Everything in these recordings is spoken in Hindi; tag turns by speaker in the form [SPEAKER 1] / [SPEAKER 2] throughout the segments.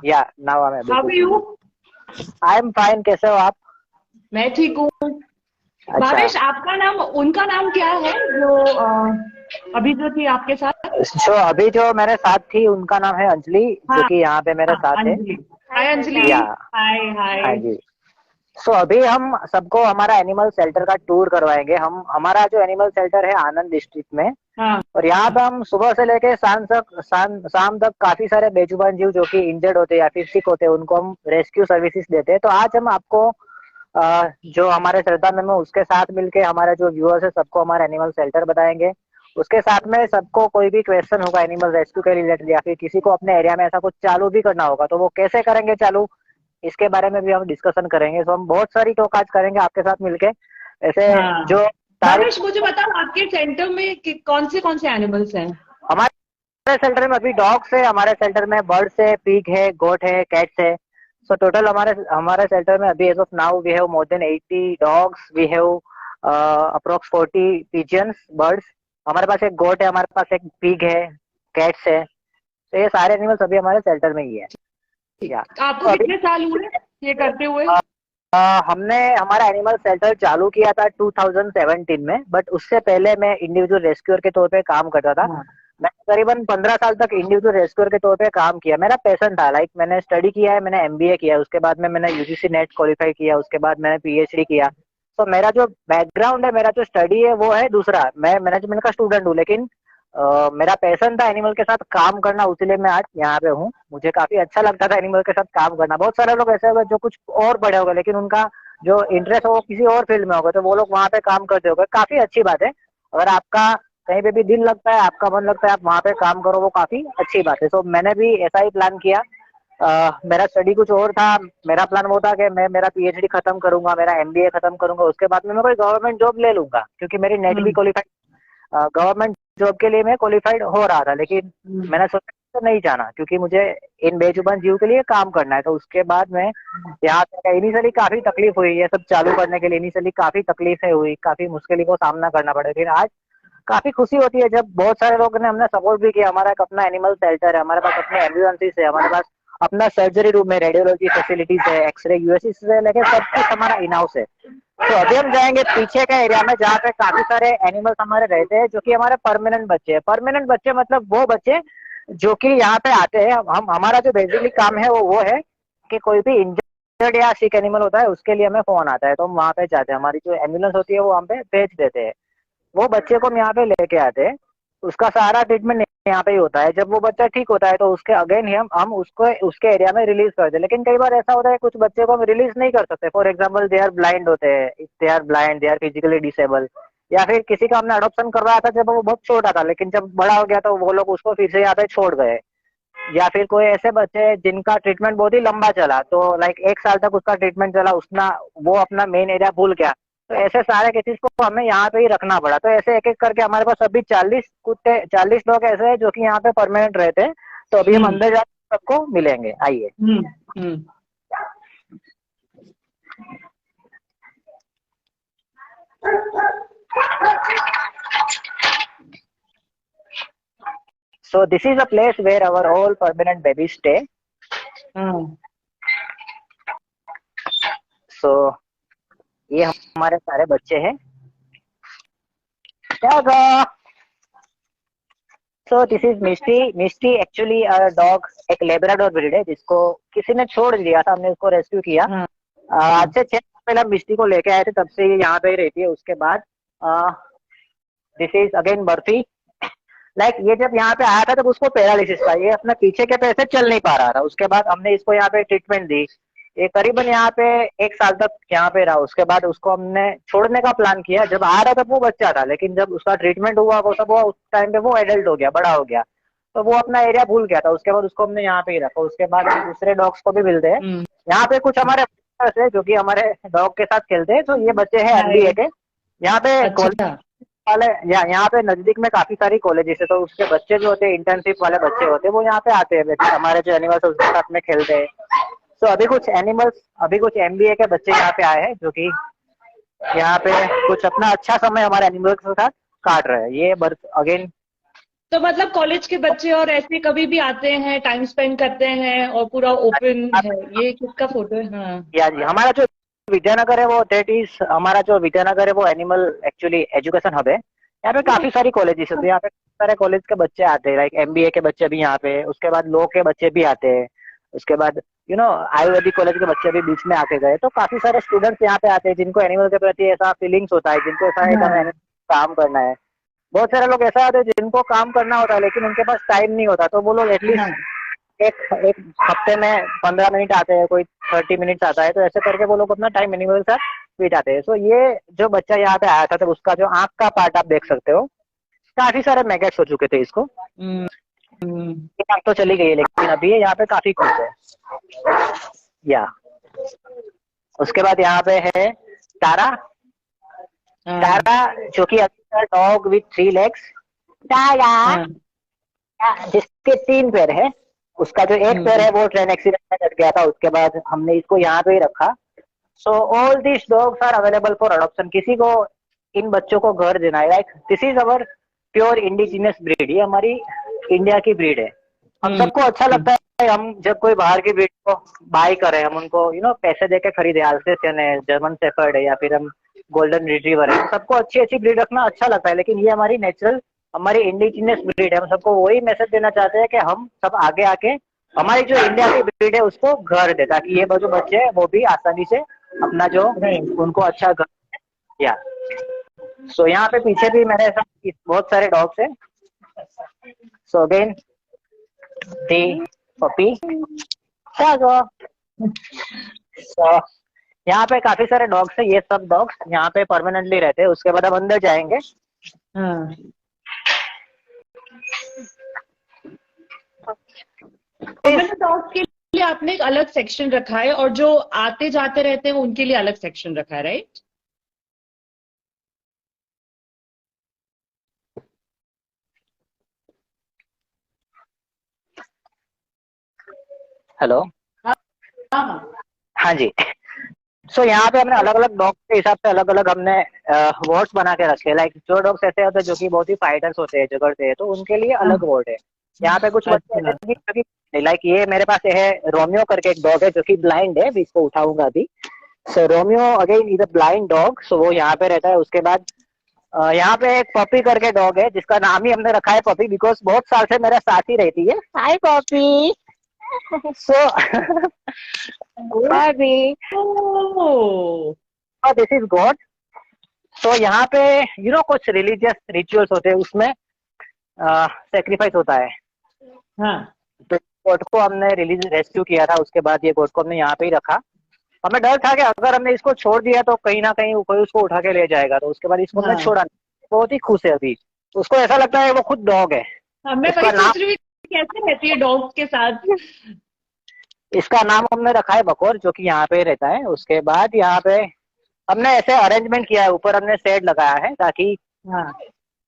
[SPEAKER 1] या now I am able
[SPEAKER 2] how
[SPEAKER 1] to
[SPEAKER 2] are
[SPEAKER 1] see
[SPEAKER 2] you?
[SPEAKER 1] You. I am fine, कैसे हो आप?
[SPEAKER 2] मैं ठीक हूँ।
[SPEAKER 1] अच्छा।
[SPEAKER 2] भावेश, आपका नाम, उनका नाम क्या है जो अभी जो थी आपके साथ?
[SPEAKER 1] जो अभी जो मेरे साथ थी उनका नाम है अंजलि, जो
[SPEAKER 2] हाँ
[SPEAKER 1] कि यहाँ पे मेरे
[SPEAKER 2] हाँ,
[SPEAKER 1] साथ है।
[SPEAKER 2] अंजलि। हाय अंजलि।
[SPEAKER 1] या
[SPEAKER 2] हाय हाय।
[SPEAKER 1] हाँ जी। सो अभी हम सबको हमारा एनिमल शेल्टर का टूर करवाएंगे। हम हमारा जो एनिमल शेल्टर है आनंद डिस्ट्रिक्ट में,
[SPEAKER 2] हाँ
[SPEAKER 1] और यहाँ पे हम सुबह से लेके शाम तक काफी सारे बेजुबान जीव जो कि इंजर्ड होते हैं या फिर सिक होते हैं उनको हम रेस्क्यू सर्विसेज देते हैं। तो आज हम आपको जो हमारे श्रद्धा मैम है उसके साथ मिलके हमारे जो व्यूअर्स है सबको हमारा एनिमल शेल्टर बताएंगे। उसके साथ में सबको कोई भी क्वेश्चन होगा एनिमल रेस्क्यू के रिलेटेड या फिर किसी को अपने एरिया में ऐसा कुछ चालू भी करना होगा तो वो कैसे करेंगे चालू, इसके बारे में भी हम डिस्कशन करेंगे। तो हम बहुत सारी टॉक आज करेंगे आपके साथ मिलके। ऐसे
[SPEAKER 2] हाँ।
[SPEAKER 1] जो तारीख
[SPEAKER 2] भावेश, मुझे बताओ आपके सेंटर में कौन से एनिमल्स हैं?
[SPEAKER 1] हमारे सेंटर में अभी डॉग्स है, हमारे सेंटर में बर्ड्स है, पिग है, गोट है, कैट्स है। सो टोटल हमारे हमारे सेंटर में अभी as of now we have more than 80 dogs, we have approx 40 pigeons birds. हमारे पास एक गोट है, हमारे पास एक पिग है, कैट्स है। तो ये सारे एनिमल्स अभी हमारे सेंटर में ही है। या
[SPEAKER 2] आपको
[SPEAKER 1] तो अभी
[SPEAKER 2] कितने साल हुए ये करते हुए?
[SPEAKER 1] हमने हमारा एनिमल शेल्टर चालू किया था 2017 में, बट उससे पहले मैं इंडिविजुअल रेस्क्यूअर के तौर पे काम करता था।
[SPEAKER 2] हाँ।
[SPEAKER 1] मैं करीबन 15 साल तक इंडिविजुअल रेस्क्यूअर के तौर पे काम किया। मेरा पैशन था, लाइक मैंने स्टडी किया है, मैंने एमबीए किया है, उसके बाद में मैंने यूजीसी नेट क्वालिफाई किया, उसके बाद मैंने पीएचडी किया। तो मेरा जो बैकग्राउंड है, मेरा जो स्टडी है वो है दूसरा, मैं मैनेजमेंट का स्टूडेंट हूँ। लेकिन मेरा पैशन था एनिमल के साथ काम करना, इसलिए मैं आज यहाँ पे हूँ। मुझे काफी अच्छा लगता था एनिमल के साथ काम करना। बहुत सारे लोग ऐसे होंगे जो कुछ और बड़े हो गए लेकिन उनका जो इंटरेस्ट हो वो किसी और फील्ड में होगा, तो वो लोग वहाँ पे काम करते होंगे। काफी अच्छी बात है। अगर आपका कहीं पे भी दिल लगता है, आपका मन लगता है, आप वहाँ पे काम करो, वो काफी अच्छी बात है। तो मैंने भी ऐसा ही प्लान किया। मेरा स्टडी कुछ और था। मेरा प्लान वो था कि मैं मेरा पीएचडी खत्म करूंगा, मेरा एमबीए खत्म करूंगा, उसके बाद में मैं कोई गवर्नमेंट जॉब ले लूंगा, क्योंकि मेरी नेट भी
[SPEAKER 2] हम्म।
[SPEAKER 1] क्वालिफाइड, गवर्नमेंट जॉब के लिए मैं क्वालिफाइड हो रहा था। लेकिन
[SPEAKER 2] हम्म।
[SPEAKER 1] मैंने सोचा तो नहीं जाना, क्योंकि मुझे इन बेजुबान जीव के लिए काम करना है। तो उसके बाद में यहाँ तक इनिशियली काफी तकलीफ हुई है सब चालू करने के लिए। इनिशियली काफी तकलीफें हुई, काफी मुश्किलों को सामना करना पड़ा। लेकिन आज काफी खुशी होती है जब बहुत सारे लोगों ने हमने सपोर्ट भी किया। हमारा एक अपना एनिमल शेल्टर है, हमारे पास अपने एम्बुलेंसेस है, हमारे पास अपना सर्जरी रूम है, रेडियोलॉजी फैसिलिटीज है, एक्सरे यूएससी से लेके सब कुछ हमारा इन हाउस है। तो अभी हम जाएंगे पीछे का एरिया में जहाँ पे काफी सारे एनिमल्स हमारे रहते हैं, जो कि हमारे परमानेंट बच्चे हैं। परमानेंट बच्चे मतलब वो बच्चे जो कि यहाँ पे आते हैं। हम हमारा जो बेसिकली काम है वो है कि कोई भी इंजर्ड या सिक एनिमल होता है उसके लिए हमें फोन आता है तो हम वहाँ पे जाते हैं। हमारी जो एम्बुलेंस होती है वो हम पे भेज देते हैं। वो बच्चे को हम यहाँ पे लेके आते हैं। उसका सारा ट्रीटमेंट यहाँ पे ही होता है। जब वो बच्चा ठीक होता है तो उसके अगेन ही हम उसको उसके एरिया में रिलीज कर दे। लेकिन कई बार ऐसा होता है कुछ बच्चे को हम रिलीज नहीं कर सकते। For example they are blind होते हैं, they are blind, they are physically disable. या फिर किसी का हमने अडॉप्शन करवाया था जब वो बहुत छोटा था, लेकिन जब बड़ा हो गया तो वो लोग उसको फिर से यहाँ पे छोड़ गए। या फिर कोई ऐसे बच्चे हैं जिनका ट्रीटमेंट बहुत ही लंबा चला, तो लाइक 1 साल तक उसका ट्रीटमेंट चला, उसना वो अपना मेन एरिया भूल गया। तो ऐसे सारे केसेस को हमें यहाँ पे ही रखना पड़ा। तो ऐसे एक एक करके हमारे पास अभी 40 कुत्ते, 40 लोग ऐसे हैं जो कि यहाँ पे परमानेंट रहते हैं। तो अभी हम
[SPEAKER 2] हम्म।
[SPEAKER 1] अंदर जाकर सबको मिलेंगे, आइए।
[SPEAKER 2] Hmm. Hmm.
[SPEAKER 1] So this is a place where our all permanent baby stay.
[SPEAKER 2] Hmm.
[SPEAKER 1] So ये हमारे सारे बच्चे हैं। So this is Misty. Misty actually dog एक लेब्राडोर ब्रीड है जिसको किसी ने छोड़ दिया था, हमने उसको रेस्क्यू किया।
[SPEAKER 2] हाँ।
[SPEAKER 1] आज से 6 साल पहले हम मिस्टी को लेके आए थे, तब से ये यहाँ पे ही रहती है। उसके बाद this is again barfi. Like ये जब यहाँ पे आया था तब उसको पैरालिसिस था, ये अपने पीछे के पैर से चल नहीं पा रहा था। उसके बाद हमने इसको यहाँ पे ट्रीटमेंट दी। ये करीबन यहाँ पे 1 साल तक यहाँ पे रहा। उसके बाद उसको हमने छोड़ने का प्लान किया। जब आ रहा तब वो बच्चा था, लेकिन जब उसका ट्रीटमेंट हुआ वो सब हुआ उस टाइम पे वो एडल्ट हो गया, बड़ा हो गया। तो वो अपना एरिया भूल गया था। उसके बाद उसको हमने यहाँ पे ही रखा। उसके बाद हम दूसरे डॉग्स को भी मिलते हैं।
[SPEAKER 2] हम्म।
[SPEAKER 1] यहाँ पे कुछ हमारे बच्चे हैं जो कि हमारे डॉग के साथ खेलते हैं। तो ये बच्चे हैं
[SPEAKER 2] हाय।
[SPEAKER 1] एमबीए के। यहाँ पे
[SPEAKER 2] अच्छा।
[SPEAKER 1] वाले यहाँ पे नजदीक में काफी सारी कॉलेजेस है, तो उसके बच्चे जो होते हैं, इंटर्नशिप वाले बच्चे होते हैं, वो यहाँ पे आते हैं। वैसे हमारे जो एनिमल्स है उसके साथ में खेलते हैं। तो अभी कुछ एमबीए के बच्चे यहाँ पे आए हैं जो कि यहाँ पे कुछ अपना अच्छा समय हमारे एनिमल्स के साथ काट रहे हैं। ये बर्फ अगेन
[SPEAKER 2] तो मतलब कॉलेज के बच्चे और ऐसे कभी भी आते हैं, टाइम स्पेंड करते हैं और पूरा ओपन है? ये किसका फोटो है? हाँ।
[SPEAKER 1] या जी, हमारा जो विद्यानगर है वो दैट इज, हमारा जो विद्यानगर है वो एनिमल एक्चुअली एजुकेशन हब है। यहाँ पे काफी सारी कॉलेजेस होती है, यहाँ पे सारे कॉलेज के बच्चे आते हैं, लाइक एमबीए के बच्चे भी यहाँ पे, उसके बाद लॉ के बच्चे भी आते हैं, उसके बाद आयुर्वेदिक कॉलेज के बच्चे भी बीच में आके गए, तो काफी सारे स्टूडेंट्स यहाँ पे आते हैं जिनको एनिमल के प्रति ऐसा फीलिंग्स होता है, जिनको ऐसा है कि हमें
[SPEAKER 2] हाँ।
[SPEAKER 1] animal काम करना है। बहुत सारे लोग ऐसा होते हैं जिनको काम करना होता है लेकिन उनके पास टाइम नहीं होता, तो वो लोग
[SPEAKER 2] हाँ।
[SPEAKER 1] एटलीस्ट एक एक हफ्ते में 15 मिनट आते हैं, कोई 30 मिनट आता है, तो ऐसे करके वो लोग अपना टाइम एनिमल के साथ बिताते हैं। सो ये जो बच्चा यहाँ पे आया था, तो उसका जो आंख का पार्ट आप देख सकते हो, काफी सारे मैगेट्स हो चुके थे इसको।
[SPEAKER 2] हम्म। हम्म।
[SPEAKER 1] एक आंख तो चली गई है लेकिन अभी ये यहाँ पे काफी खुश है। या उसके बाद यहाँ पे है तारा।
[SPEAKER 2] हाँ।
[SPEAKER 1] तारा जो कि डॉग विथ 3 लेग्स। तारा
[SPEAKER 2] हाँ।
[SPEAKER 1] जिसके 3 पैर है, उसका जो एक पैर
[SPEAKER 2] हम्म।
[SPEAKER 1] है वो ट्रेन एक्सीडेंट में कट गया था, उसके बाद हमने इसको यहाँ पे ही रखा। So all this dogs are available for adoption. किसी को इन बच्चों को घर देना है, like this is our pure indigenous breed, ये हमारी इंडिया की ब्रीड है। हम
[SPEAKER 2] हम्म।
[SPEAKER 1] सबको अच्छा लगता है, हम जब कोई बाहर की ब्रीड को बाय करें, हम उनको पैसे देके खरीदे, अल्सेशियन है, जर्मन शेफर्ड है, या फिर हम गोल्डन रिट्रीवर है, सबको अच्छी अच्छी ब्रीड रखना अच्छा लगता है, लेकिन ये हमारी नेचुरल, हमारी इंडिजिनियस ब्रीड है। हम सबको वही मैसेज देना चाहते हैं कि हम सब आगे आके हमारी जो इंडिया की ब्रीड है उसको घर दे, ताकि ये जो बच्चे हैं वो भी आसानी से अपना जो
[SPEAKER 2] राइट।
[SPEAKER 1] उनको अच्छा घर। या सो यहाँ पे पीछे भी मेरे साथ बहुत सारे डॉग्स हैं। So again the puppy. सो यहाँ पे काफी सारे डॉग्स हैं, ये सब डॉग्स यहाँ पे परमानेंटली रहते हैं। उसके बाद हम अंदर जाएंगे।
[SPEAKER 2] हाँ। और मतलब डॉग्स के लिए आपने एक अलग सेक्शन रखा है और जो आते जाते रहते हैं उनके लिए अलग सेक्शन रखा है, राइट?
[SPEAKER 1] हेलो।
[SPEAKER 2] हाँ। हाँ।
[SPEAKER 1] हाँ जी। सो यहाँ पे हमने अलग अलग डॉग के हिसाब से अलग अलग हमने वार्ड्स बना के रखे हैं। लाइक जो डॉग्स ऐसे होते हैं जो कि बहुत ही फाइटर्स होते हैं, झगड़ते हैं, तो उनके लिए
[SPEAKER 2] हाँ।
[SPEAKER 1] अलग वार्ड है। यहाँ पे कुछ बच्चे ऐसे
[SPEAKER 2] अच्छा।
[SPEAKER 1] हैं जो कि लाइक ये मेरे पास ये है रोमियो करके एक डॉग है जो कि ब्लाइंड है, अभी इसको उठाऊंगा अभी। So Romeo again is a blind dog, so वो यहाँ पे रहता है। उसके बाद यहाँ पे एक पपी करके डॉग है जिसका नाम ही हमने रखा है पपी, बिकॉज बहुत साल से मेरा साथ ही रहती है। Hi puppy. So puppy,
[SPEAKER 2] oh.
[SPEAKER 1] This is God. तो यहाँ पे कुछ रिलीजियस रिचुअल्स होते हैं, उसमें सेक्रीफाइस होता है।
[SPEAKER 2] हाँ।
[SPEAKER 1] तो गोट को हमने रिलीज रेस्क्यू किया था, उसके बाद ये गोट को हमने यहाँ पे ही रखा। हमें डर था कि अगर हमने इसको छोड़ दिया तो कहीं ना कहीं कोई उसको उठा के ले जाएगा, तो उसके बाद इसको हमने
[SPEAKER 2] हाँ।
[SPEAKER 1] छोड़ा नहीं। बहुत ही खुश है अभी, उसको ऐसा लगता है वो खुद डॉग है।
[SPEAKER 2] हाँ, मैं
[SPEAKER 1] उसका
[SPEAKER 2] वही
[SPEAKER 1] नाम
[SPEAKER 2] सोच रही हूँ कैसे रहती है डॉग्स के साथ।
[SPEAKER 1] इसका नाम हमने रखा है बकोर, जो कि यहाँ पे रहता है। उसके बाद यहाँ पे हमने ऐसे अरेंजमेंट किया है, ऊपर हमने शेड लगाया है ताकि
[SPEAKER 2] हाँ।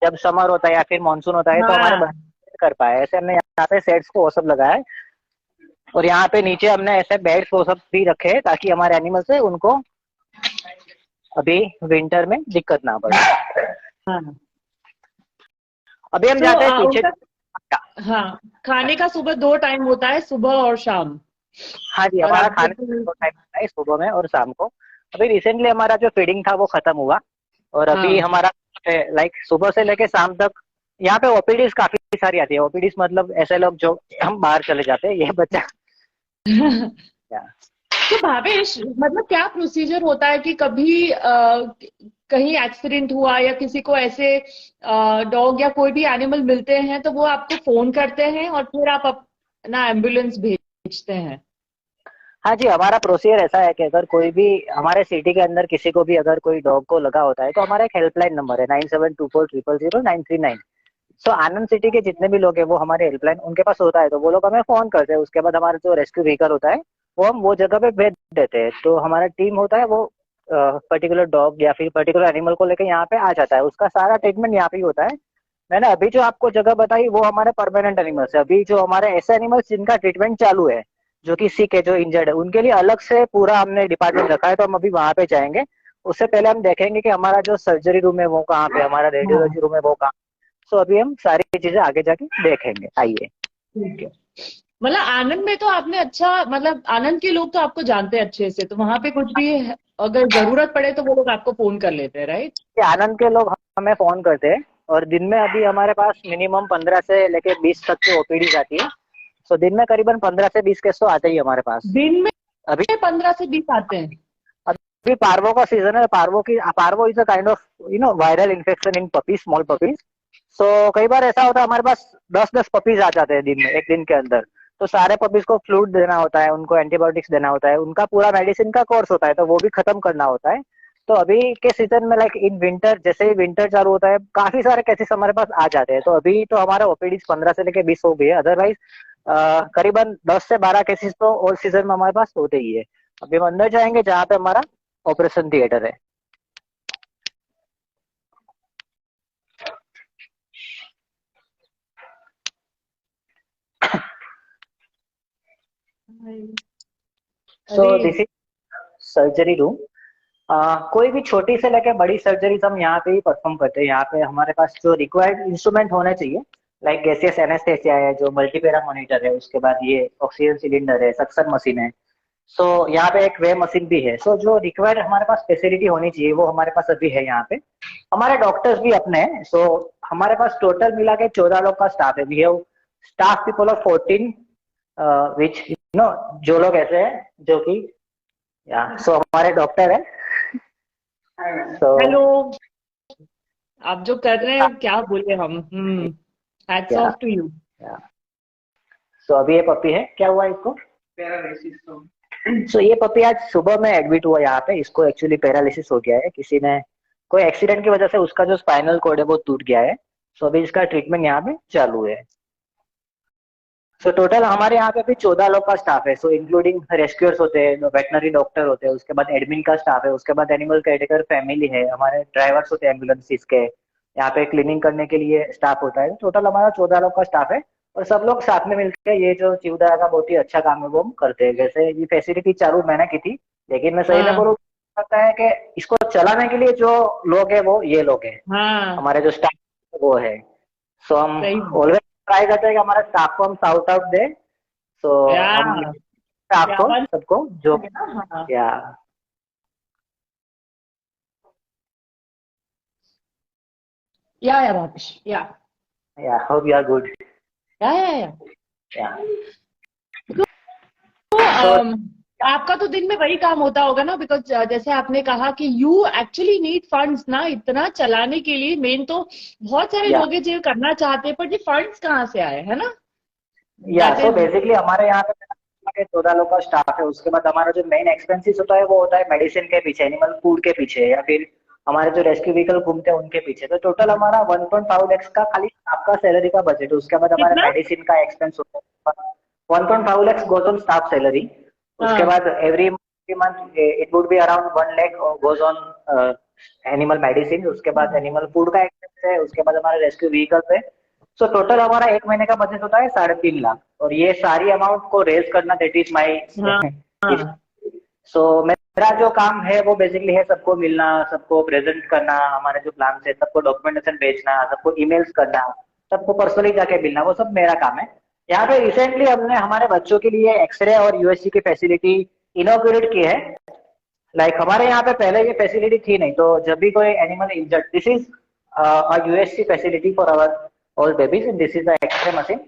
[SPEAKER 1] जब समर होता है या फिर मानसून होता है तो हमारे
[SPEAKER 2] हाँ।
[SPEAKER 1] बच्चे कर पाए, ऐसे हमने यहाँ पे सेट्स को वो सब लगाया है। और यहाँ पे नीचे हमने ऐसे बेड्स वो सब भी रखे हैं ताकि हमारे एनिमल्स है उनको अभी विंटर में दिक्कत ना पड़े।
[SPEAKER 2] हाँ।
[SPEAKER 1] अभी हम
[SPEAKER 2] तो
[SPEAKER 1] जाते हैं पीछे।
[SPEAKER 2] उनका, हाँ, खाने का सुबह 2 टाइम होता है, सुबह और शाम।
[SPEAKER 1] हाँ जी,
[SPEAKER 2] और
[SPEAKER 1] हमारा
[SPEAKER 2] आप
[SPEAKER 1] खाने का 2 टाइम होता है, सुबह में और शाम को। अभी रिसेंटली हमारा जो फीडिंग था वो खत्म हुआ, और अभी
[SPEAKER 2] हाँ।
[SPEAKER 1] हमारा लाइक सुबह से लेके शाम तक यहाँ पे ओपीडीज काफी सारी आती है। ओपीडीज मतलब ऐसे लोग जो हम बाहर चले जाते हैं, ये बच्चा।
[SPEAKER 2] तो भावेश, मतलब क्या प्रोसीजर होता है कि कभी कहीं एक्सीडेंट हुआ या किसी को ऐसे डॉग या कोई भी एनिमल मिलते हैं तो वो आपको फोन करते हैं और फिर आप अपना एम्बुलेंस भेजते हैं?
[SPEAKER 1] हाँ जी, हमारा प्रोसीजर ऐसा है कि अगर कोई भी हमारे सिटी के अंदर किसी को भी अगर कोई डॉग को लगा होता है तो हमारा एक हेल्पलाइन नंबर है 9724000939। सो आनंद सिटी के जितने भी लोग हैं वो हमारे हेल्पलाइन उनके पास होता है, तो वो लोग हमें फोन करते हैं। उसके बाद हमारा जो रेस्क्यू व्हीकल होता है वो हम वो जगह पे भेज देते हैं। तो हमारा टीम होता है वो पर्टिकुलर डॉग या फिर पर्टिकुलर एनिमल को लेकर यहाँ पे आ जाता है, उसका सारा ट्रीटमेंट यहाँ पे ही होता है। मैंने अभी जो आपको जगह बताई वो हमारे परमानेंट एनिमल्स है। अभी जो हमारे ऐसे एनिमल्स जिनका ट्रीटमेंट चालू है, जो कि सिक है, जो इंजर्ड है, उनके लिए अलग से पूरा हमने डिपार्टमेंट रखा है, तो हम अभी वहां पे जाएंगे। उससे पहले हम देखेंगे कि हमारा जो सर्जरी रूम है वो कहाँ पे, हमारा
[SPEAKER 2] हाँ।
[SPEAKER 1] रेडियोलॉजी रूम है वो कहाँ। सो अभी हम सारी चीजें आगे जाके देखेंगे, आइए।
[SPEAKER 2] ठीक है। मतलब आनंद में तो आपने अच्छा, मतलब आनंद के लोग तो आपको जानते हैं अच्छे से, तो वहां पे कुछ भी अगर जरूरत पड़े तो वो लोग आपको फोन कर लेते हैं, राइट?
[SPEAKER 1] कि आनंद के लोग हमें फोन करते हैं, और दिन में अभी हमारे पास मिनिमम 15 से लेके 20 तक की ओपीडी आती है। सो दिन में करीबन 15 से 20 केस तो आते ही हमारे पास।
[SPEAKER 2] दिन में
[SPEAKER 1] अभी
[SPEAKER 2] 15 से 20 आते हैं?
[SPEAKER 1] अभी पार्वो का सीजन है। Parvo is a kind of viral infection in puppies, small puppies. So कई बार ऐसा होता है हमारे पास 10-10 पपीज आ जाते हैं दिन में, एक दिन के अंदर। तो सारे पपीज को फ्लूइड देना होता है, उनको एंटीबायोटिक्स देना होता है, उनका पूरा मेडिसिन का कोर्स होता है, तो वो भी खत्म करना होता है। तो अभी के सीजन में लाइक इन विंटर, जैसे ही विंटर चालू होता है, काफी सारे केसेस हमारे पास आ जाते हैं। तो अभी तो हमारे ओपीडी 15 से लेके 20 हो गई है। अदरवाइज करीबन 10 से 12 केसेस तो ऑल सीजन में हमारे पास होते ही है। अभी हम अंदर जाएंगे जहाँ पे हमारा ऑपरेशन थिएटर है। सो
[SPEAKER 2] अरे
[SPEAKER 1] दिस इज सर्जरी रूम। कोई भी छोटी से लेकर बड़ी सर्जरीज हम यहाँ पे ही परफॉर्म करते हैं। यहाँ पे हमारे पास जो रिक्वायर्ड इंस्ट्रूमेंट होने चाहिए, लाइक गैसियस एनेस्थेसिया है, जो मल्टीपेरा मॉनिटर है, उसके बाद ये ऑक्सीजन सिलेंडर है, सक्शन मशीन है। सो यहाँ पे एक वे मशीन भी है। सो जो रिक्वायर्ड हमारे पास फैसिलिटी होनी चाहिए वो हमारे पास अभी है यहाँ पे। हमारे डॉक्टर्स भी अपने हैं। सो हमारे पास टोटल मिला के 14 लोग का स्टाफ है। We have staff people of 14 which जो लोग ऐसे हैं जो कि या सो हमारे डॉक्टर है। सो
[SPEAKER 2] हेलो, आप जो कर रहे हैं क्या बोले हम। हैट्स
[SPEAKER 1] या
[SPEAKER 2] ऑफ टू यू।
[SPEAKER 1] या सो अभी ये पपी है, क्या हुआ इसको? सो ये पपी आज सुबह में एडमिट हुआ यहाँ पे। इसको एक्चुअली पैरालिसिस हो गया है, किसी ने कोई एक्सीडेंट की वजह से उसका जो स्पाइनल कॉर्ड है वो टूट गया है। सो अभी इसका ट्रीटमेंट यहाँ पे चालू है। सो टोटल हमारे यहाँ पे अभी 14 लोग का स्टाफ है। सो इंक्लूडिंग रेस्क्यूअर्स होते हैं, वेटनरी डॉक्टर होते हैं, उसके बाद एडमिन का स्टाफ है, उसके बाद एनिमल केयरटेकर फैमिली है, हमारे ड्राइवर्स होते हैं एम्बुलेंस के, यहाँ पे क्लीनिंग करने के लिए स्टाफ होता है। टोटल हमारा 14 लोग का स्टाफ है, और सब लोग साथ में मिलकर ये जो चिवदया का बहुत ही अच्छा काम है वो हम करते हैं। जैसे ये फैसिलिटी चालू मैंने की थी, लेकिन मैं सही में
[SPEAKER 2] हाँ
[SPEAKER 1] बोलूँ, लगता है कि इसको चलाने के लिए जो लोग हैं वो ये लोग हैं,
[SPEAKER 2] हाँ,
[SPEAKER 1] हमारे जो स्टाफ वो है। सो हम
[SPEAKER 2] सही
[SPEAKER 1] ऑलवेज ट्राई करते हैं कि हमारे स्टाफ को हम साउट आउट दे। सो हम
[SPEAKER 2] या
[SPEAKER 1] स्टाफ को
[SPEAKER 2] वन
[SPEAKER 1] सबको जो
[SPEAKER 2] हाँ।
[SPEAKER 1] Yeah
[SPEAKER 2] yeah Bhavesh
[SPEAKER 1] hope you are good.
[SPEAKER 2] Yeah
[SPEAKER 1] yeah
[SPEAKER 2] तो
[SPEAKER 1] सो
[SPEAKER 2] आपका तो दिन में वही काम होता होगा ना, बिकॉज जैसे आपने कहा कि यू एक्चुअली नीड फंड्स ना इतना चलाने के लिए। मेन तो बहुत सारे
[SPEAKER 1] या
[SPEAKER 2] लोग हैं जो करना चाहते हैं, पर ये फंड्स कहाँ से आए, है ना?
[SPEAKER 1] या
[SPEAKER 2] दैट
[SPEAKER 1] सो
[SPEAKER 2] इज
[SPEAKER 1] बेसिकली हमारे यहाँ पे 14 लोग का स्टाफ है। उसके बाद हमारा जो मेन एक्सपेंसिस होता है वो होता है मेडिसिन के पीछे, एनिमल फूड के पीछे, या फिर हमारे जो रेस्क्यू व्हीकल घूमते हैं उनके पीछे। तो टोटल हमारा 1.5 लाख का खाली आपका सैलरी का बजट है। उसके बाद हमारे
[SPEAKER 2] कितना?
[SPEAKER 1] मेडिसिन का एक्सपेंस होता है 1.5 lakh goes on staff salary. उसके
[SPEAKER 2] हाँ
[SPEAKER 1] बाद every month it would be around 1 lakh goes on animal medicine. उसके बाद एनिमल फूड का एक्सपेंस है, उसके बाद हमारे रेस्क्यू व्हीकल है। सो टोटल हमारा एक महीने का बजट होता है 3.5 लाख, और ये सारी अमाउंट को रेज करना दैट इज माई।
[SPEAKER 2] हाँ हाँ।
[SPEAKER 1] सो मेरा जो काम है वो बेसिकली है सबको मिलना, सबको प्रेजेंट करना, हमारे जो प्लान है सबको डॉक्यूमेंटेशन भेजना, सबको ईमेल्स करना, सबको पर्सनली जाके मिलना, वो सब मेरा काम है। यहाँ पे रिसेंटली हमने हमारे बच्चों के लिए एक्सरे और यूएसजी की फैसिलिटी इनॉग्रेट की है। लाइक हमारे यहाँ पे पहले ये फैसिलिटी थी नहीं। तो जब भी कोई animal injured, this is USC facility for our all babies and this is the x-ray machine.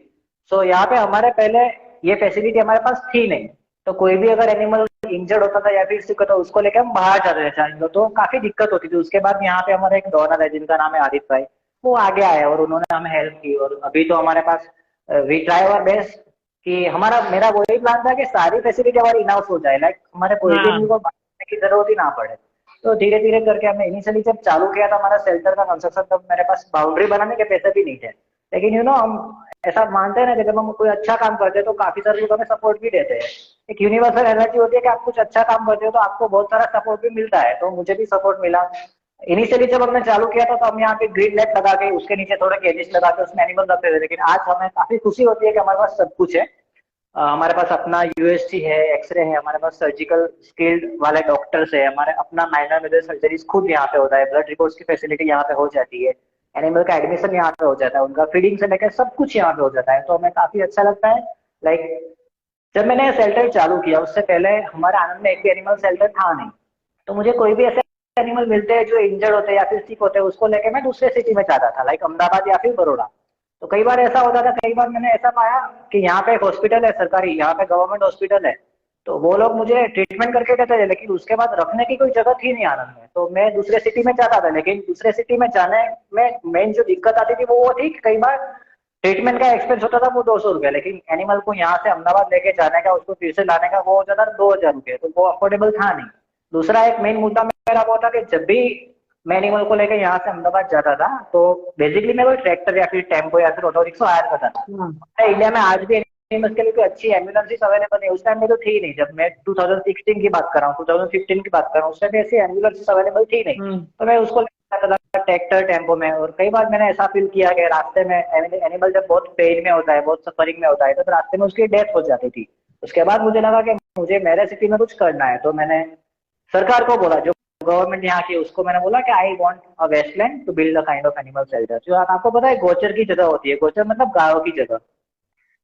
[SPEAKER 1] So यहाँ पे हमारे पहले ये फैसिलिटी हमारे पास थी नहीं। तो कोई भी अगर एनिमल इंजर्ड होता था या फिर सिक होता, उसको लेकर हम बाहर जाते थे, तो काफी दिक्कत होती थी। उसके बाद यहाँ पे हमारा एक डॉनर है जिनका नाम है आदित्य भाई, वो आगे आए और उन्होंने हमें हेल्प की। और अभी तो हमारे पास वी ट्राई आवर बेस्ट कि हमारा मेरा वही प्लान था कि सारी फैसिलिटी हमारी इन हाउस हो जाए, लाइक हमारे कोई भी एनिमल
[SPEAKER 2] हाँ
[SPEAKER 1] को बाहर की जरूरत ही ना पड़े। तो धीरे धीरे करके हमने इनिशियली जब चालू किया था हमारा शेल्टर का कंस्ट्रक्शन, तब मेरे पास बाउंड्री बनाने के पैसे भी नहीं थे। लेकिन हम ऐसा मानते हैं ना कि जब हम कोई अच्छा काम करते हैं तो काफी सारे लोग हमें सपोर्ट भी देते हैं। एक यूनिवर्सल एनर्जी होती है कि आप कुछ अच्छा काम करते हो तो आपको बहुत सारा सपोर्ट भी मिलता है। तो मुझे भी सपोर्ट मिला। इनिशियली जब हमने चालू किया था तो हम यहाँ पे ग्रीन नेट लगा के उसके नीचे थोड़े केजेस लगा के उसमें एनिमल रखते थे। लेकिन आज हमें काफी खुशी होती है कि हमारे पास सब कुछ है। हमारे पास अपना यूएसटी है, एक्सरे है, हमारे पास सर्जिकल स्किल्ड वाले डॉक्टर्स है, हमारे अपना माइनर मेजर सर्जरीज खुद यहाँ पे होता है, ब्लड रिपोर्ट्स की फैसिलिटी यहाँ पे हो जाती है। एनिमल का एडमिशन यहाँ पे हो जाता है, उनका फीडिंग से लेकर सब कुछ यहाँ पे हो जाता है, तो हमें काफी अच्छा लगता है। लाइक जब मैंने शेल्टर चालू किया उससे पहले हमारे आनंद में एक भी एनिमल शेल्टर था नहीं, तो मुझे कोई भी ऐसे एनिमल मिलते हैं जो इंजर्ड होते हैं या फिर सिक होते हैं, उसको लेके मैं दूसरे सिटी में जाता था, लाइक अहमदाबाद या फिर बड़ौदा। तो कई बार ऐसा होता था, कई बार मैंने ऐसा पाया कि यहाँ पे एक हॉस्पिटल है सरकारी, यहाँ पे गवर्नमेंट हॉस्पिटल है, तो वो लोग मुझे ट्रीटमेंट करके देते थे, लेकिन उसके बाद रखने की कोई जगह थी नहीं आनंद में, तो मैं दूसरे सिटी में जाता था। लेकिन दूसरे सिटी में जाने में मेन जो दिक्कत आती थी वो थी कि कई बार ट्रीटमेंट का एक्सपेंस होता था वो 200 रुपये, लेकिन एनिमल को यहाँ से अहमदाबाद लेके जाने का, उसको फिर से लाने का वो हो जाता था 2000 रुपये, तो वो अफोर्डेबल था नहीं। दूसरा एक मेन मुद्दा मेरा वो था कि जब भी मैं एनिमल को लेकर यहाँ से अहमदाबाद जाता था, तो बेसिकली मैं कोई ट्रैक्टर या फिर टेम्पो या फिर ऑटो रिक्शा हायर करता था। इंडिया में आज भी एनिमल्स के लिए कोई अच्छी एम्बुलेंस अवेलेबल नहीं, उस टाइम में तो थी नहीं, जब मैं 2016 की बात कर रहा हूँ, 2015 की बात कर रहा हूँ, उस टाइम ऐसी एम्बुलेंस अवेलेबल थी नहीं, तो मैं उसको लेकर ट्रैक्टर टेम्पो में। और कई बार मैंने ऐसा फील किया कि रास्ते में एनिमल जब बहुत पेन में होता है, बहुत सफरिंग में होता है, तो रास्ते में उसकी डेथ हो जाती थी। उसके बाद मुझे लगा कि मुझे मेरे सिटी में कुछ करना है, तो मैंने सरकार को बोला, जो गवर्नमेंट यहाँ की, उसको मैंने बोला कि I want a wasteland to build a kind of animal shelter. जो आपको पता है गोचर की जगह होती है, गोचर मतलब गायों की जगह,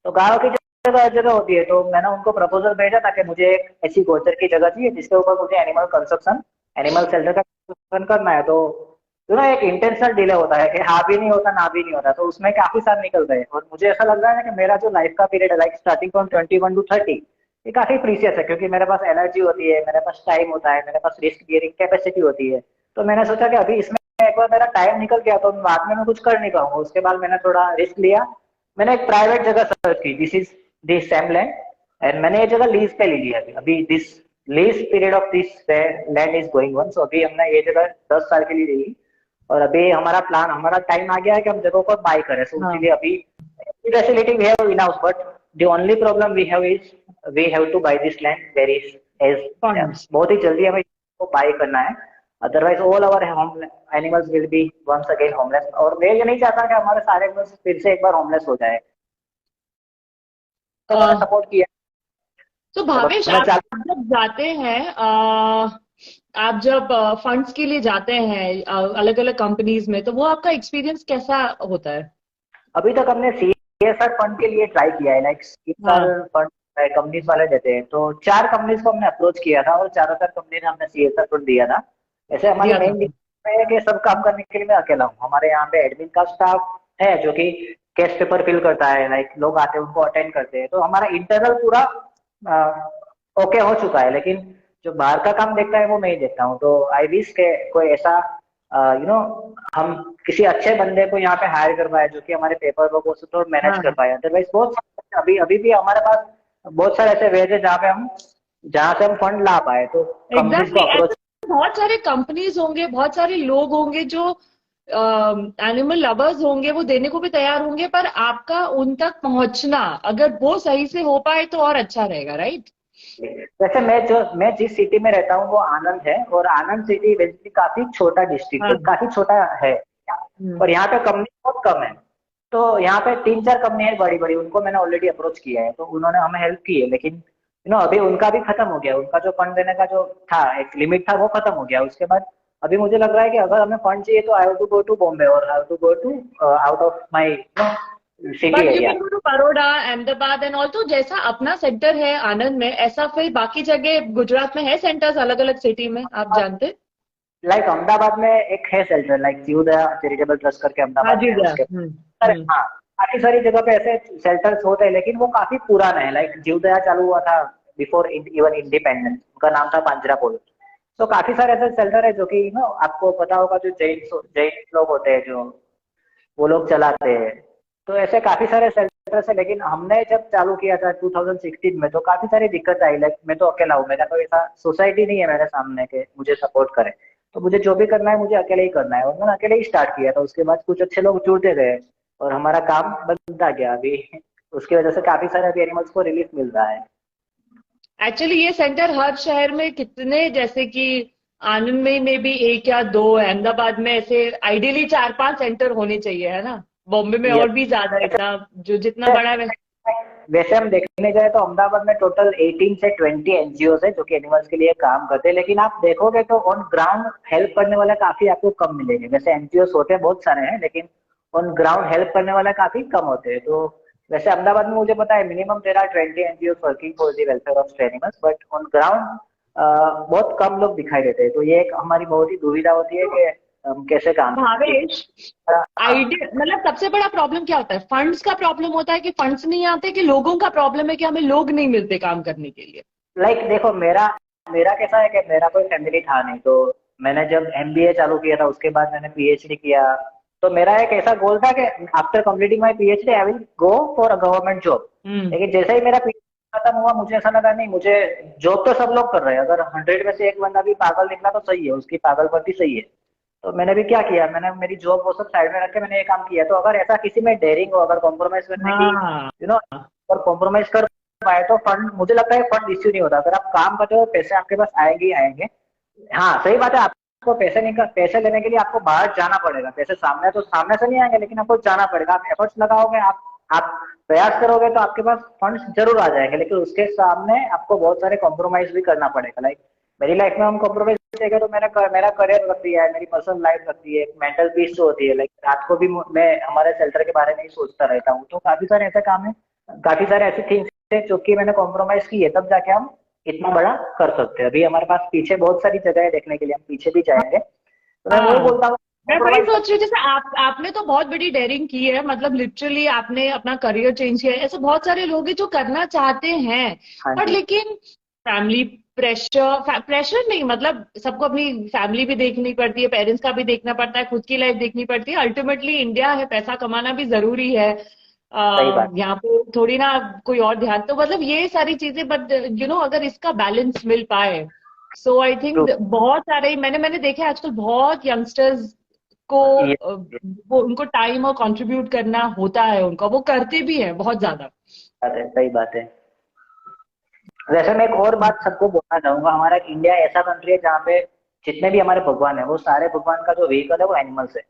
[SPEAKER 1] तो गायों की जगह जगह होती है, तो मैंने उनको प्रपोजल भेजा था कि मुझे एक ऐसी गोचर की जगह चाहिए जिसके ऊपर मुझे एनिमल शेल्टर का कंस्ट्रक्शन करना है। तो एक इंटेंशनल डिले होता है कि हाँ भी नहीं होता ना भी नहीं होता, तो उसमें काफी साल निकल गए, और मुझे ऐसा लग रहा है कि मेरा जो लाइफ का पीरियड है, लाइक स्टार्टिंग फ्रॉम 21 to 30, ये काफी प्रीसियस है, क्योंकि मेरे पास एनर्जी होती है, मेरे पास टाइम होता है, मेरे पास रिस्क बियरिंग कैपेसिटी होती है। तो मैंने सोचा कि अभी इसमें एक बार मेरा टाइम निकल गया तो बाद में मैं कुछ कर नहीं पाऊंगा। उसके बाद मैंने थोड़ा रिस्क लिया, मैंने एक प्राइवेट जगह सर्च की, this is this same land, and मैंने ये जगह लीज पे ले लिया। अभी this lease period of this land is going on, so अभी हमने ये जगह 10 साल के लिए ली, और अभी हमारा प्लान, हमारा टाइम आ गया है कि हम जगह को बाय करें। सो इसीलिए अभी facility we have in house, but the only problem we have is we have to buy this land very as बहुत ही जल्दी हमें इसको बाय करना है, otherwise all our home animals will be once again homeless. और मैं ये नहीं चाहता कि हमारे सारे एनिमल्स फिर से एक बार होमलेस हो जाए, तो मैंने सपोर्ट किया।
[SPEAKER 2] तो भावेश, आप जब जाते हैं, आप जब फंड्स के लिए जाते हैं अलग अलग कंपनीज में, तो वो आपका एक्सपीरियंस कैसा होता है?
[SPEAKER 1] अभी तक हमने सीएसआर फंड के लिए ट्राई किया है, लाइक सीएसआर फंड कंपनीज वाले देते हैं, तो 4 कंपनीज को हमने अप्रोच किया था और चारों कंपनी ने हमने सीएसआर फंड दिया था। ऐसे हमारी मेन दिक्कत है कि सब काम करने के लिए मैं अकेला हूँ। हमारे यहाँ पे एडमिन का स्टाफ है जो कि केस पेपर फिल करता है, लाइक लोग आते हैं उनको अटेंड करते हैं, तो हमारा इंटरनल पूरा ओके हो चुका है, लेकिन जो बाहर का काम देखता है वो मैं ही देखता हूँ। तो आई विश के कोई ऐसा हम किसी अच्छे बंदे को यहाँ पे हायर कर पाए जो कि हमारे पेपर वर्क को तो मैनेज कर पाए। अदरवाइज बहुत सारे अभी भी हमारे पास बहुत सारे ऐसे वेज है जहाँ से हम फंड ला पाए, तो कंपनीज को अप्रोच।
[SPEAKER 2] बहुत सारे कंपनीज होंगे, बहुत सारे लोग होंगे जो एनिमल लवर्स होंगे, वो देने को भी तैयार होंगे, पर आपका उन तक पहुंचना अगर वो सही से हो पाए तो और अच्छा रहेगा, राइट?
[SPEAKER 1] वैसे मैं जिस सिटी में रहता हूँ वो आनंद है, और आनंद सिटी बेसिकली काफी छोटा डिस्ट्रिक्ट है, काफी छोटा है, और यहाँ पे कंपनी बहुत कम है। तो यहाँ पे 3-4 कंपनी है बड़ी बड़ी, उनको मैंने ऑलरेडी अप्रोच किया है, तो उन्होंने हमें हेल्प की है, लेकिन अभी उनका भी खत्म हो गया, उनका जो फंड देने का जो था एक लिमिट था वो खत्म हो गया। उसके बाद अभी मुझे लग रहा है कि अगर हमें फंड चाहिए तो I have to go to Bombay, और I have to go to out of my city area,
[SPEAKER 2] Baroda, Ahmedabad and all. तो जैसा अपना सेंटर है आनंद में, ऐसा फिर बाकी जगह गुजरात में है सेंटर्स अलग अलग सिटी में, आप जानते?
[SPEAKER 1] लाइक अहमदाबाद में एक है सेंटर, लाइक जीवदया चैरिटेबल ट्रस्ट करके अहमदाबाद में, हाँ काफी सारी जगह पे ऐसे शेल्टर्स होते हैं, लेकिन वो काफी पुराना है। लाइक जीवदया चालू हुआ था बिफोर इवन इंडिपेंडेंस, उनका नाम था पांजरापोल। तो काफी सारे ऐसे शेल्टर है जो कि आपको पता होगा, जो जैन लोग होते हैं जो वो लोग चलाते हैं, तो ऐसे काफी सारे शेल्टर्स है। लेकिन हमने जब चालू किया था 2016 में, तो काफी सारी दिक्कत आई। लाइक मैं तो अकेला हूँ, मेरा कोई ऐसा सोसाइटी नहीं है मेरे सामने के मुझे सपोर्ट करे, तो मुझे जो भी करना है मुझे अकेले ही करना है, और मैंने अकेले ही स्टार्ट किया था। उसके बाद कुछ अच्छे लोग जुड़ते गए और हमारा काम बनता गया। अभी उसकी वजह से काफी सारे अभी एनिमल्स को रिलीफ मिल रहा है।
[SPEAKER 2] एक्चुअली ये सेंटर हर शहर में कितने, जैसे कि आनंद में भी 1 या 2, अहमदाबाद में ऐसे आइडियली 4-5 सेंटर होने चाहिए, है ना? बॉम्बे में और भी ज्यादा, इतना जो जितना बड़ा है
[SPEAKER 1] वैसे हम देखने जाए तो अहमदाबाद में टोटल 18 से 20 एनजीओ है जो कि एनिमल्स के लिए काम करते हैं, लेकिन आप देखोगे तो ऑन ग्राउंड हेल्प करने वाले काफी आपको कम मिलेंगे। वैसे एनजीओ होते हैं बहुत सारे हैं, लेकिन ऑन ग्राउंड हेल्प करने वाले काफी कम होते हैं। तो वैसे अहमदाबाद में मुझे पता है minimum there are 20 NGO working for the welfare of animals, but on ground बहुत कम लोग दिखाई देते हैं। तो ये एक हमारी बहुत ही दुविधा होती है कि हम कैसे काम
[SPEAKER 2] भावेश,
[SPEAKER 1] हाँ,
[SPEAKER 2] आइडिया मतलब सबसे बड़ा प्रॉब्लम क्या होता है? फंड्स का प्रॉब्लम होता है कि फंड्स नहीं आते, कि लोगों का प्रॉब्लम है कि हमें लोग नहीं मिलते काम करने के लिए?
[SPEAKER 1] लाइक देखो मेरा मेरा कैसा है कि मेरा कोई फैमिली था नहीं, तो मैंने जब एमबीए चालू किया था उसके बाद मैंने पीएचडी किया। तो मेरा एक ऐसा गोल था कि after completing my PhD I will go for a government job.
[SPEAKER 2] Hmm.
[SPEAKER 1] लेकिन जैसे ही मेरा पीएचडी खत्म हुआ मुझे ऐसा लगा नहीं, मुझे जॉब तो सब लोग कर रहे हैं, अगर 100 में से एक बंदा भी पागल निकला तो सही है, उसकी पागलपंती सही है। तो मैंने भी क्या किया, मैंने मेरी जॉब वो सब साइड में रख के मैंने ये काम किया। तो अगर ऐसा किसी में डेयरिंग हो, अगर कॉम्प्रोमाइज करने की
[SPEAKER 2] हाँ।
[SPEAKER 1] और कॉम्प्रोमाइज कर पाए तो फंड, मुझे लगता है फंड इश्यू नहीं होता। अगर आप काम करते हो पैसे आपके पास आएंगे ही आएंगे। हाँ सही बात है, आपको पैसे नहीं कर, पैसे लेने के लिए आपको बाहर जाना पड़ेगा। पैसे सामने तो सामने से नहीं आएंगे, लेकिन आपको जाना पड़ेगा। आप एफर्ट्स लगाओगे, आप प्रयास करोगे तो आपके पास फंड्स जरूर आ जाएंगे, लेकिन उसके सामने आपको बहुत सारे कॉम्प्रोमाइज भी करना पड़ेगा। लाइक मेरी लाइफ में हम कॉम्प्रोमाइज देखें तो मेरा करियर रख दिया है, मेरी पर्सनल लाइफ रख दी है, मेंटल पीस जो होती है। लाइक रात को भी मैं हमारे शेल्टर के बारे में ही सोचता रहता हूँ। तो काफी सारे ऐसे काम है, काफी सारे ऐसी थिंग्स है जो कि मैंने कॉम्प्रोमाइज की है, तब जाके हम इतना बड़ा कर सकते हैं। अभी हमारे पास पीछे बहुत सारी जगह है देखने के लिए, हम पीछे भी जाएंगे। तो मैं वही
[SPEAKER 2] हाँ,
[SPEAKER 1] बोलता हूँ
[SPEAKER 2] मैं वही
[SPEAKER 1] कॉम्प्रोमाइज।
[SPEAKER 2] सोच रही हूँ, जैसे आपने तो बहुत बड़ी डेयरिंग की है, मतलब लिटरली आपने अपना करियर चेंज किया है। ऐसे बहुत सारे लोग हैं जो करना चाहते हैं,
[SPEAKER 1] हाँ
[SPEAKER 2] पर
[SPEAKER 1] जी।
[SPEAKER 2] लेकिन फैमिली प्रेशर नहीं, मतलब सबको अपनी फैमिली भी देखनी पड़ती है, पेरेंट्स का भी देखना पड़ता है, खुद की लाइफ देखनी पड़ती है। अल्टीमेटली इंडिया है, पैसा कमाना भी जरूरी है।
[SPEAKER 1] सही बात।
[SPEAKER 2] यहाँ पे थोड़ी ना कोई और ध्यान, तो मतलब ये सारी चीजें, बट अगर इसका बैलेंस मिल पाए, सो आई
[SPEAKER 1] ट्रू।
[SPEAKER 2] थिंक बहुत सारे मैंने देखे आजकल बहुत यंगस्टर्स को
[SPEAKER 1] ये
[SPEAKER 2] वो उनको टाइम और कंट्रीब्यूट करना होता है उनका, वो करते भी हैं बहुत ज्यादा।
[SPEAKER 1] बात है, सही बात है। वैसे मैं एक और बात सबको बोलना चाहूंगा, हमारा इंडिया ऐसा कंट्री है जहाँ पे जितने भी हमारे भगवान है वो सारे भगवान का जो व्हीकल है वो एनिमल्स है।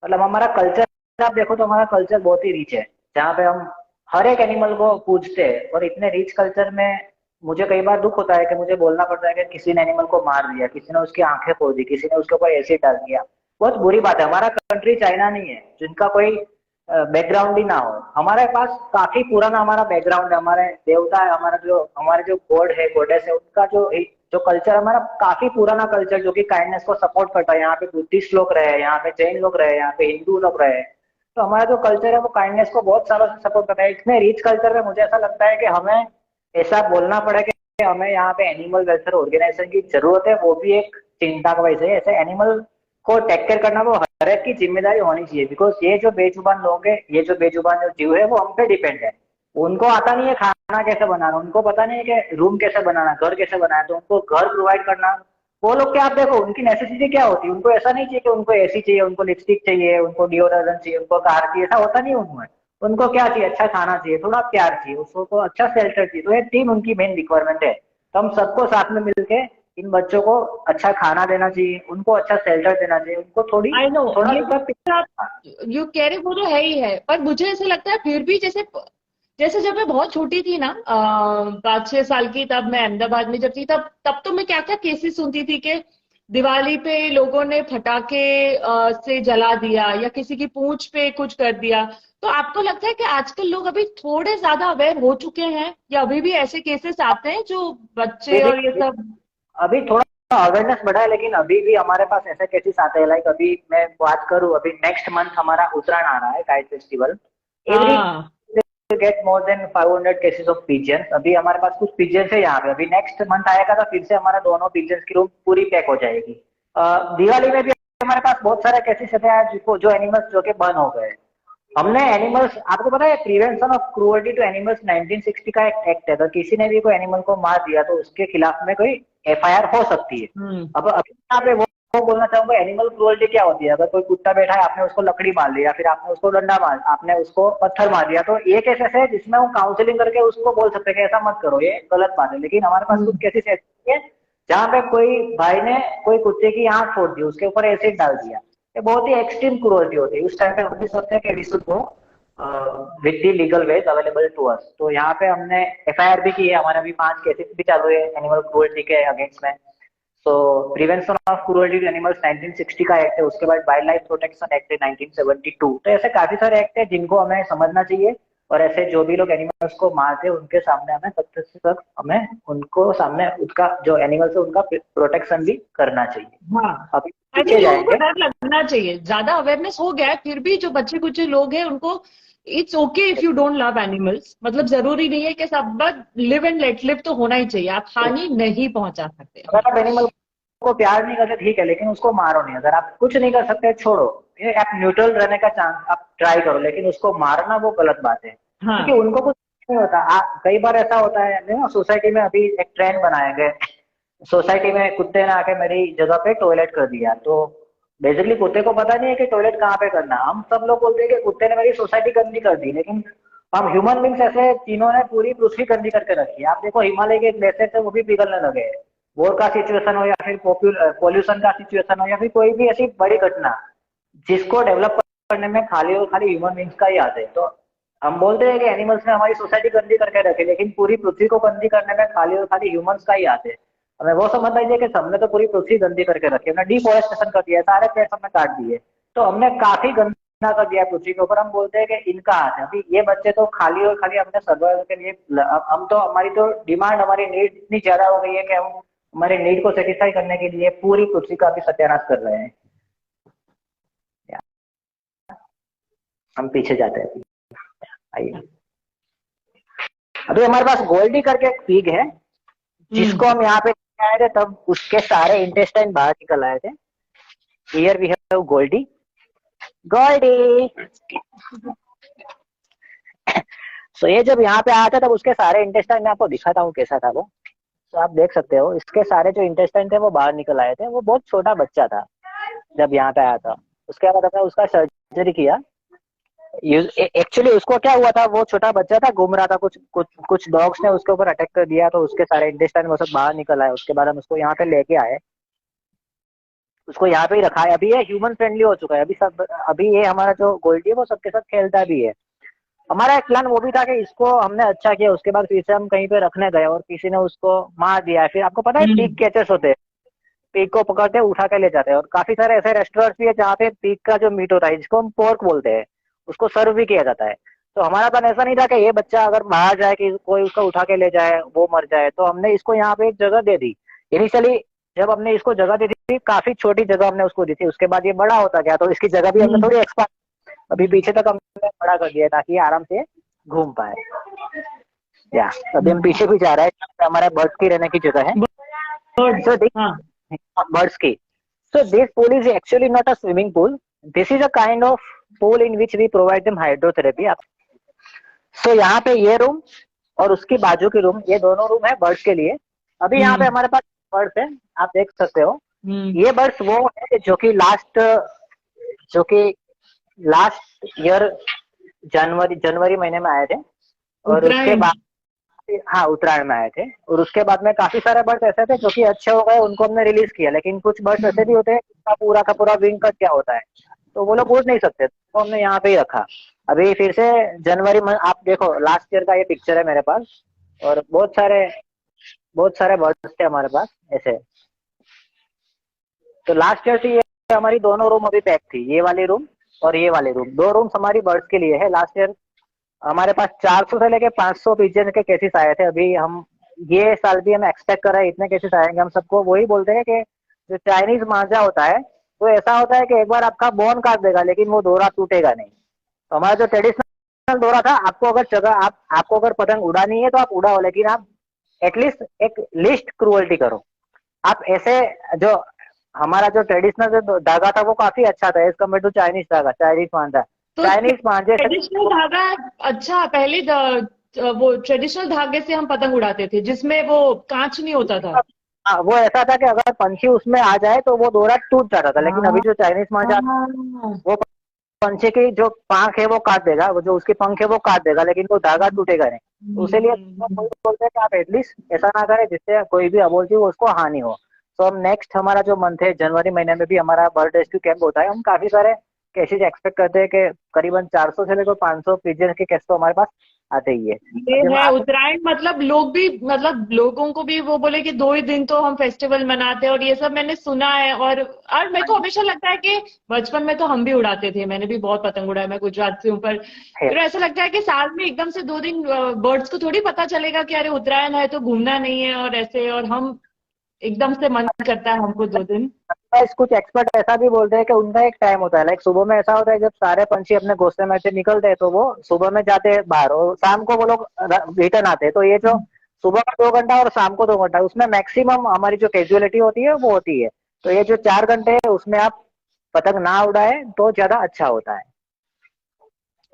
[SPEAKER 1] मतलब हमारा कल्चर आप देखो तो हमारा कल्चर बहुत ही रिच है, जहाँ पे हम हर एक एनिमल को पूजते हैं। और इतने रिच कल्चर में मुझे कई बार दुख होता है कि मुझे बोलना पड़ता है कि किसी ने एनिमल को मार दिया, किसी ने उसकी आंखें फोड़ दी, किसी ने उसके ऊपर एसिड डाल दिया। बहुत बुरी बात है। हमारा कंट्री चाइना नहीं है जिनका कोई बैकग्राउंड ही ना हो। हमारे पास काफी पुराना हमारा बैकग्राउंड है, हमारे देवता है, हमारे जो गॉड है, गॉडेस है, उनका जो कल्चर हमारा काफी पुराना कल्चर जो कि काइंडनेस को सपोर्ट करता है। यहाँ पे बुद्धिस्ट लोग रहे, यहाँ पे जैन लोग रहे, यहाँ पे हिंदू लोग रहे। तो हमारा जो कल्चर है वो काइंडनेस को बहुत सालों से सपोर्ट करता है। इतने रिच कल्चर में मुझे ऐसा लगता है कि हमें ऐसा बोलना पड़े कि हमें यहाँ पे एनिमल वेलफेयर ऑर्गेनाइजेशन की जरूरत है, वो भी एक चिंता का वजह से। ऐसे एनिमल को टेक केयर करना वो हर एक की जिम्मेदारी होनी चाहिए, बिकॉज ये जो बेजुबान लोग है, ये जो बेजुबान जो जीव है वो हम पे डिपेंड है। उनको आता नहीं है खाना कैसे बनाना, उनको पता नहीं है कि रूम कैसे बनाना, घर कैसे बनाना, तो उनको घर प्रोवाइड करना। वो लोग क्या, आप देखो उनकी नेसेसिटी क्या होती है। उनको ऐसा नहीं चाहिए कि उनको एसी चाहिए, उनको लिपस्टिक चाहिए, उनको डिओड्रेंट चाहिए, उनको कार चाहिए, ऐसा होता नहीं उनमें। उनको क्या चाहिए, अच्छा खाना चाहिए, थोड़ा प्यार चाहिए, उसको अच्छा शेल्टर चाहिए। तो ये तीन उनकी मेन रिक्वायरमेंट है। तो हम सबको साथ में मिलके इन बच्चों को अच्छा खाना देना चाहिए, उनको अच्छा शेल्टर देना चाहिए, उनको थोड़ी
[SPEAKER 2] आई नो,
[SPEAKER 1] थोड़ा
[SPEAKER 2] ये
[SPEAKER 1] सा
[SPEAKER 2] आप यू कह रहे वो तो है ही है, पर मुझे ऐसे लगता है फिर भी, जैसे जैसे जब मैं बहुत छोटी थी ना, 5-6 साल की, तब मैं अहमदाबाद में जब थी, तब तब तो मैं क्या क्या केसेस सुनती थी कि दिवाली पे लोगों ने पटाखे से जला दिया, या किसी की पूंछ पे कुछ कर दिया। तो आपको लगता है कि आजकल लोग अभी थोड़े ज्यादा अवेयर हो चुके हैं, या अभी भी ऐसे केसेस आते हैं जो बच्चे और ये
[SPEAKER 1] भी
[SPEAKER 2] सब?
[SPEAKER 1] अभी थोड़ा अवेयरनेस बढ़ा है, लेकिन अभी भी हमारे पास ऐसे केसेस आते हैं। लाइक अभी मैं बात करूं, अभी नेक्स्ट मंथ हमारा उत्तरायण आ रहा है, काइट फेस्टिवल। एवरी
[SPEAKER 2] हाँ।
[SPEAKER 1] Get more than 500 cases of pigeons. अभी हमारे पास कुछ पिजियंस है यहाँ पे, अभी नेक्स्ट मंथ आएगा तो फिर से हमारा दोनों पिजियंस की रूम पूरी पैक हो जाएगी। दिवाली में भी हमारे पास बहुत सारे केसेस हैं जिसको जो एनिमल्स जो कि बर्न हो गए। हमने एनिमल्स, आपको पता है prevention of cruelty to animals 1960 का एक एक्ट है। अगर किसी ने भी कोई एनिमल को मार दिया तो उसके खिलाफ में कोई एफआईआर हो सकती है।
[SPEAKER 2] हम्म।
[SPEAKER 1] अब अभी यहाँ पे वो बोलना चाहूंगा एनिमल क्रूअल्टी क्या होती है। अगर कोई कुत्ता बैठा है, आपने उसको लकड़ी मार लिया, फिर आपने उसको डंडा मार, आपने उसको पत्थर मार दिया, तो ये केसेस है जिसमें हम काउंसलिंग करके उसको बोल सकते हैं कि ऐसा मत करो, ये गलत बात है। लेकिन हमारे पास कुछ
[SPEAKER 2] हम्म।
[SPEAKER 1] केसेस ऐसे हैं जहाँ पे कोई भाई ने कोई कुत्ते की आंख फोड़ दी, उसके ऊपर एसिड डाल दिया। ये बहुत ही एक्सट्रीम क्रूअल्टी होती है। उस टाइम पे हम भी सोचते हैं कि we should go with the legal ways available to us. तो यहाँ पे हमने एफआईआर भी की है, हमारे अभी 5 केसेस भी चालू है एनिमल क्रूअल्टी के अगेंस्ट में। तो prevention of cruelty to animals 1960 का एक्ट है, उसके बाद वाइल्ड लाइफ प्रोटेक्शन एक्ट है 1972। तो ऐसे काफी सारे एक्ट है जिनको हमें समझना चाहिए, और ऐसे जो भी लोग एनिमल्स को मारते हैं उनके सामने हमें सख्त से सख्त हमें उनको सामने उसका जो एनिमल्स है उनका प्रोटेक्शन भी करना चाहिए।
[SPEAKER 2] हाँ,
[SPEAKER 1] अभी पीछे
[SPEAKER 2] एक्चुअली उनको
[SPEAKER 1] जाएंगे।
[SPEAKER 2] डर लगना चाहिए। ज्यादा अवेयरनेस हो गया है, फिर भी जो बच्चे कुछ लोग हैं उनको it's okay if you don't love animals, मतलब जरूरी नहीं है कि सब, but live and let live तो होना ही चाहिए, आप हानि नहीं पहुंचा सकते।
[SPEAKER 1] अगर आप एनिमल को प्यार नहीं करते ठीक है, लेकिन उसको मारो नहीं। अगर आप कुछ नहीं कर सकते छोड़ो, ये आप न्यूट्रल रहने का चांस आप ट्राई करो, लेकिन उसको मारना वो गलत बात है, क्योंकि
[SPEAKER 2] हाँ।
[SPEAKER 1] उनको कुछ नहीं होता। कई बार ऐसा होता है ना, सोसाइटी में अभी एक ट्रेंड बनाया गया, सोसाइटी में कुत्ते ने आके मेरी जगह पे टॉयलेट कर दिया, तो बेसिकली कुत्ते को पता नहीं है कि टॉयलेट कहाँ पे करना। हम सब लोग बोलते हैं कि कुत्ते ने मेरी सोसाइटी गंदी कर दी, लेकिन हम ह्यूमन बींग्स ऐसे तीनों ने पूरी पृथ्वी गंदी करके रखी है। आप देखो हिमालय के ग्लेशियर थे वो भी पिघलने लगे हैं। वॉर का सिचुएशन हो या फिर पॉल्यूशन का सिचुएशन हो या फिर कोई भी ऐसी बड़ी घटना जिसको डेवलप करने में खाली और खाली ह्यूमन बींग्स का ही हाथ है। तो हम बोलते हैं कि एनिमल्स ने हमारी सोसाइटी गंदी करके रखी, लेकिन पूरी पृथ्वी को गंदी करने में खाली और खाली ह्यूमंस का ही हाथ है। हमें वो समझना चाहिए कि हमने तो पूरी पृथ्वी गंदी करके रखी है, हमने डिफोरेस्टेशन कर दिया है, सारे पेड़ हमने काट दिए, तो हमने काफी गंदा कर दिया पृथ्वी के ऊपर। हम बोलते हैं कि इनका हाथ है। अभी ये बच्चे तो खाली और खाली अपने सर्वाइवल के लिए, हम तो हमारी तो डिमांड, हमारी नीड इतनी ज्यादा हो गई है कि हम हमारे नीड को सेटिस्फाई करने के लिए पूरी पृथ्वी का भी सत्यानाश कर रहे हैं। हम पीछे जाते हैं। आइए, अभी हमारे पास गोल्डी करके एक पिग है जिसको हम यहाँ पे आए थे, तब उसके सारे इंटेस्टाइन बाहर निकल आए थे। Here we have Goldie. Goldie so ये जब यहाँ पे आया था तब उसके सारे इंटेस्टाइन मैं आपको दिखाता हूँ कैसा था वो। तो आप देख सकते हो इसके सारे जो इंटेस्टाइन थे वो बाहर निकल आए थे। वो बहुत छोटा बच्चा था जब यहाँ पे आया था। उसके बाद हमने उसका सर्जरी किया। एक्चुअली उसको क्या हुआ था, वो छोटा बच्चा था, घूम रहा था, कुछ डॉग्स ने उसके ऊपर अटैक कर दिया, तो उसके सारे इंटेस्टाइन वो सब बाहर निकल आए। उसके बाद हम उसको यहाँ पे लेके आए, उसको यहाँ पे ही रखा है। अभी ये ह्यूमन फ्रेंडली हो चुका है। अभी ये हमारा जो गोल्डी है वो सबके साथ खेलता भी है। हमारा एक प्लान वो भी था कि इसको हमने अच्छा किया, उसके बाद फिर से हम कहीं पे रखने गए और किसी ने उसको मार दिया। फिर आपको पता है पिग कैचर्स होते हैं, पिग को पकड़ते हैं उठा के ले जाते हैं, और काफी सारे ऐसे रेस्टोरेंट्स भी है जहाँ पे पिग का जो मीट होता है जिसको हम पोर्क बोलते हैं उसको सर्व भी किया जाता है। तो हमारा प्लान ऐसा नहीं था कि ये बच्चा अगर बाहर जाए कि कोई उसको उठा के ले जाए वो मर जाए, तो हमने इसको यहाँ पे एक जगह दे दी। इनिशियली जब हमने इसको जगह दी थी काफी छोटी जगह हमने उसको दी थी, उसके बाद ये बड़ा होता गया तो इसकी जगह भी हमने थोड़ी एक्सपांड, अभी पीछे तक हमने बड़ा कर दिया ताकि ये आराम से घूम पाए। या अभी हम पीछे भी जा रहे हैं, हमारे बर्ड्स की रहने की जगह है। So birds की। So this pool is actually not a swimming pool. This is a kind of pool in which we provide them hydrotherapy. So यहाँ पे ये रूम और उसकी बाजू की रूम, ये दोनों रूम है बर्ड्स के लिए। अभी यहाँ पे हमारे पास बर्ड्स है, आप देख सकते हो। ये बर्ड्स वो है जो कि लास्ट ईयर जनवरी महीने में आए थे, और उसके बाद हाँ उत्तरायण में आए थे। और उसके बाद में काफी सारे बर्ड्स ऐसे थे जो कि अच्छे हो गए, उनको हमने रिलीज किया। लेकिन कुछ बर्ड्स ऐसे भी होते हैं जिनका पूरा का पूरा विंग कट क्या होता है, तो वो लोग उड़ नहीं सकते, तो हमने यहाँ पे ही रखा। अभी फिर से जनवरी में आप देखो लास्ट ईयर का ये पिक्चर है मेरे पास, और बहुत सारे बर्ड्स थे हमारे पास ऐसे। तो लास्ट ईयर से ये हमारी दोनों रूम अभी पैक थी, ये वाली रूम और ये वाली रूम, दो रूम्स हमारी बर्ड्स के लिए है। लास्ट ईयर हमारे पास 400 से लेके 500 पिजन के केसेस आए थे। अभी हम ये साल भी हम एक्सपेक्ट कर रहे हैं इतने केसेस आएंगे। हम सबको वही बोलते हैं कि जो चाइनीज मांझा होता है तो ऐसा होता है कि एक बार आपका बोन काट देगा लेकिन वो डोरा टूटेगा नहीं। तो हमारा जो ट्रेडिशनल डोरा था, आपको अगर पतंग उड़ानी है तो आप उड़ाओ, लेकिन आप एटलीस्ट एक लिस्ट क्रूअल्टी करो। आप ऐसे जो हमारा जो ट्रेडिशनल जो धागा था वो काफी अच्छा था एज कम्पेयर टू चाइनीज धागा, चाइनीज मांझा।
[SPEAKER 2] तो
[SPEAKER 1] चाइनीज मांझे
[SPEAKER 2] ट्रेडिशनल धागा अच्छा, पहले वो ट्रेडिशनल धागे से हम पतंग उड़ाते थे जिसमें वो कांच नहीं होता था।
[SPEAKER 1] हाँ, वो ऐसा था कि अगर पंछी उसमें आ जाए तो वो डोरा टूट जाता था। लेकिन अभी जो चाइनीज मांझा वो पंछी की जो पांख है वो काट देगा, वो जो उसकी पंख है वो काट देगा, लेकिन वो धागा टूटेगा नहीं। तो उसीलिए बोलते हैं कि आप एटलीस्ट ऐसा ना करें जिससे कोई भी अबोल चीज उसको हानि हो। तो हम नेक्स्ट हमारा जो मंथ है जनवरी महीने में भी हमारा बर्ड रेस्क्यू कैंप होता है। हम काफी सारे केसेज एक्सपेक्ट करते हैं कि करीबन 400 से लेकर 500 पिजन के केस तो हमारे पास आते ही है।
[SPEAKER 2] ये है उत्तरायण, मतलब लोग भी, मतलब लोगों को भी वो बोले कि 2 ही दिन तो हम फेस्टिवल मनाते हैं, और ये सब मैंने सुना है। और मेरे को हमेशा लगता है कि बचपन में तो हम भी उड़ाते थे, मैंने भी बहुत पतंग उड़ाया, मैं गुजरात से हूँ, पर फिर ऐसा लगता है कि साल में एकदम से 2 दिन बर्ड्स को थोड़ी पता चलेगा कि अरे उत्तरायण है तो घूमना नहीं है और ऐसे, और हम एकदम से मन करता है हमको 2 दिन।
[SPEAKER 1] कुछ एक्सपर्ट ऐसा भी बोलते हैं कि उनका एक टाइम होता है, लाइक सुबह में ऐसा होता है जब सारे पंछी अपने घोंसले में से निकलते हैं तो वो सुबह में जाते हैं बाहर और शाम को वो लोग रिटर्न आते हैं। तो ये जो सुबह का 2 घंटा और शाम को 2 घंटा, उसमें मैक्सिमम हमारी जो कैजुअलिटी होती है वो होती है। तो ये जो 4 घंटे है उसमें आप पतंग ना उड़ाए तो ज्यादा अच्छा होता है।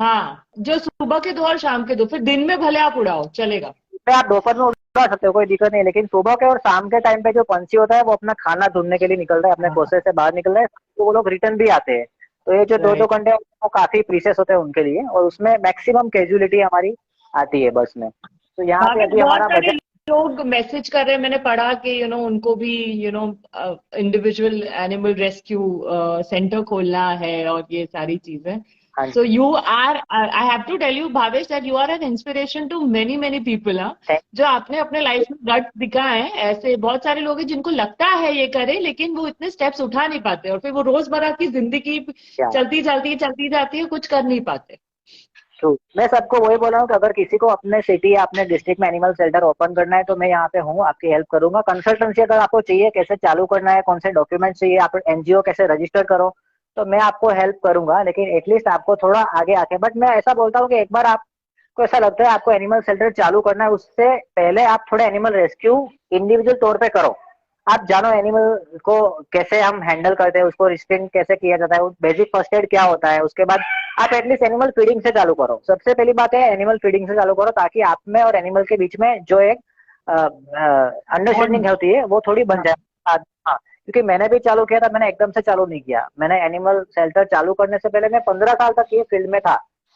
[SPEAKER 2] हाँ, जो सुबह के दो और शाम के दो, फिर दिन में भले आप उड़ाओ चलेगा।
[SPEAKER 1] पे आप दोपहर में उड़ा सकते हो, कोई दिक्कत नहीं, लेकिन सुबह के और शाम के टाइम पे जो पंछी होता है वो अपना खाना ढूंढने के लिए निकलता है, अपने घोंसले से बाहर निकल रहा है, तो वो लोग रिटर्न भी आते हैं। तो ये जो 2-2 घंटे वो काफी प्रीशियस होते हैं उनके लिए, और उसमें मैक्सिमम कैजुअलिटी हमारी आती है बस में। तो यहाँ पे अभी
[SPEAKER 2] बहुत
[SPEAKER 1] हमारा
[SPEAKER 2] सारे
[SPEAKER 1] बजट
[SPEAKER 2] लोग मैसेज कर रहे हैं, मैंने पढ़ा कि उनको भी इंडिविजुअल एनिमल रेस्क्यू सेंटर खोलना है और ये सारी चीजें। So you are, I have to tell you, Bhavesh, that you are an inspiration to many many people, हाँ, जो आपने अपने लाइफ में गट्स दिखाए हैं। ऐसे बहुत सारे लोग हैं जिनको लगता है ये करें, लेकिन वो इतने स्टेप्स उठा नहीं पाते, और फिर वो रोजमर्रा की जिंदगी चलती जाती है, कुछ कर नहीं पाते।
[SPEAKER 1] तो मैं सबको वही बोल रहा हूँ कि अगर किसी को अपने सिटी या अपने डिस्ट्रिक्ट में एनिमल शेल्टर ओपन करना है तो मैं यहाँ पे हूँ, आपकी हेल्प करूंगा। कंसल्टेंसी अगर आपको चाहिए, कैसे चालू करना है, कौन से डॉक्यूमेंट चाहिए, आप एनजीओ कैसे रजिस्टर करो, तो मैं आपको हेल्प करूंगा। लेकिन एटलीस्ट आपको थोड़ा आगे आके, बट मैं ऐसा बोलता हूँ कि एक बार आपको ऐसा लगता है आपको एनिमल शेल्टर चालू करना है, उससे पहले आप थोड़े एनिमल रेस्क्यू इंडिविजुअल तौर पे करो। आप जानो एनिमल को कैसे हम हैंडल करते हैं, उसको रिस्ट्रिंग कैसे किया जाता है, बेसिक फर्स्ट एड क्या होता है। उसके बाद आप एटलीस्ट एनिमल फीडिंग से चालू करो। सबसे पहली बात है एनिमल फीडिंग से चालू करो, ताकि आप में और एनिमल के बीच में जो एक अंडरस्टैंडिंग होती है वो थोड़ी बन जाए। हाँ, क्योंकि मैंने भी चालू किया था, मैंने एकदम से चालू नहीं किया। मैंने एनिमल शेल्टर चालू करने से पहले मैं 15 साल तक ये फील्ड में था।